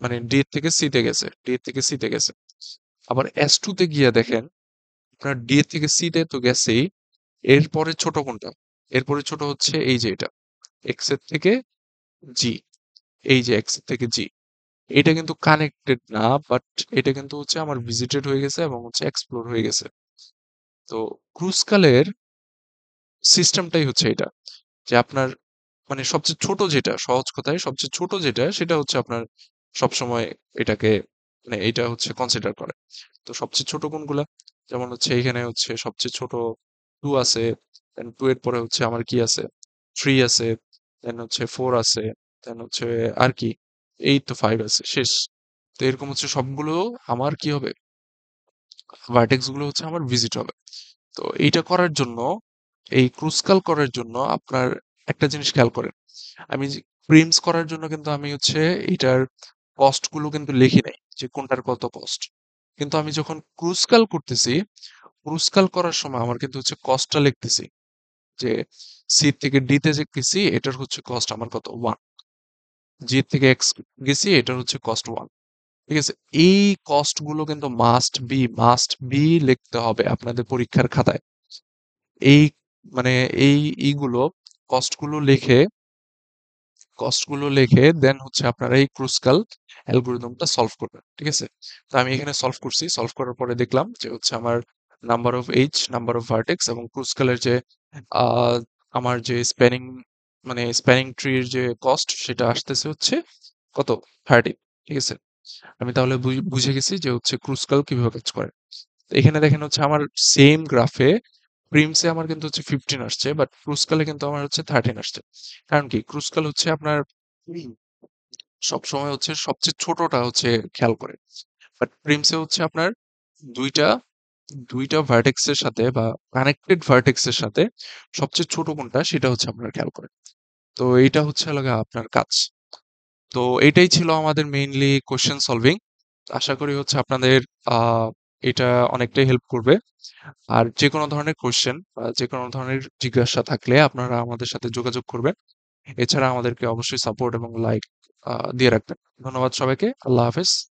মানে ডি থেকে সি তে গেছে ডি থেকে সি তে গেছে আবার এস টু তে গিয়ে দেখেন আপনার ডি থেকে সি তে তো গেছেই এরপরে ছোট কোনটা এরপরে ছোট হচ্ছে এই যে এটা এক্স এর থেকে জি এই যে এক্স এর থেকে জি এটা কিন্তু কানেক্টেড না, বাট এটা কিন্তু হচ্ছে আমার ভিজিটেড হয়ে গেছে এবং হচ্ছে এক্সপ্লোর হয়ে গেছে। তো ক্রুজকালের সিস্টেমটাই হচ্ছে এটা, যে আপনার মানে সবচেয়ে ছোট যেটা, সহজ কথায় সবচেয়ে ছোট যেটা সেটা হচ্ছে আপনার সবসময় এটাকে মানে এটা হচ্ছে কনসিডার করে। তো সবচেয়ে ছোট কোনগুলা? যেমন হচ্ছে এখানে হচ্ছে সবচেয়ে ছোট 2 আছে, দেন 2 এর পরে হচ্ছে আমার কি আছে? 3 আছে, দেন হচ্ছে 4 আছে, দেন হচ্ছে আর কি? এই তো 5 আছে, শেষ। তো এরকম হচ্ছে সবগুলো আমার কি হবে? ভার্টেক্স গুলো হচ্ছে আমার ভিজিট হবে। তো এইটা করার জন্য, এই ক্রুসকাল করার জন্য আপনার একটা জিনিস খেয়াল করেন। আমি যে প্রিমস করার জন্য কিন্তু আমি হচ্ছে এটার কস্ট গুলো কিন্তু লিখি নাই যে কোনটার কত কস্ট। কিন্তু আমি যখন ক্রুসকাল করতেছি, ক্রুসকাল করার সময় আমার কিন্তু হচ্ছে কস্টটা লিখতেছি যে সি থেকে ডি তে যে গেছি এটার হচ্ছে কস্ট আমার কত 1, জি থেকে এক্স গেছি এটার হচ্ছে কস্ট 1। ঠিক আছে? এই কস্ট গুলো কিন্তু মাস্ট বি লিখতে হবে আপনাদের পরীক্ষার খাতায়। এই মানে এই ইগুলো কস্ট গুলো লিখে দেন হচ্ছে আপনারা এই ক্রুসকাল অ্যালগরিদমটা সলভ করবেন। ঠিক আছে? তো আমি এখানে সলভ করছি। সলভ করার পরে দেখলাম যে হচ্ছে আমার number of H, number of vertex এবং ক্রুসকালের যে আহ, আমার যে স্প্যানিং ট্রির যে কস্ট সেটা আসতেছে হচ্ছে কত 30। ঠিক আছে? আমি তাহলে বুঝে গেছি যে হচ্ছে ক্রুসকাল কিভাবে কাজ করে। তো এখানে দেখেন হচ্ছে আমার সেম গ্রাফে প্রিমসে আমার কিন্তু হচ্ছে 15 আসছে, বাট ক্রুসকালে কিন্তু আমার হচ্ছে 13 আসছে। কারণ কি? ক্রুসকাল হচ্ছে আপনার সবসময় হচ্ছে সবচেয়ে ছোটটা হচ্ছে খেয়াল করে, বাট প্রিমসে হচ্ছে আপনার দুইটা দুইটা ভার্টেক্সের সাথে বা কানেক্টেড ভার্টেক্সের সাথে সবচেয়ে ছোট কোনটা সেটা হচ্ছে আপনার খেয়াল করে। তো এইটা হচ্ছে লাগা আপনার কাজ। তো এটাই ছিল আমাদের মেইনলি কোশ্চেন সলভিং। আশা করি হচ্ছে আপনাদের আহ এটা অনেকটাই হেল্প করবে। আর যে কোনো ধরনের কোশ্চেন বা যে কোনো ধরনের জিজ্ঞাসা থাকলে আপনারা আমাদের সাথে যোগাযোগ করবেন। এছাড়া আমাদেরকে অবশ্যই সাপোর্ট এবং লাইক দিয়ে রাখবেন। ধন্যবাদ সবাইকে। আল্লাহ হাফেজ।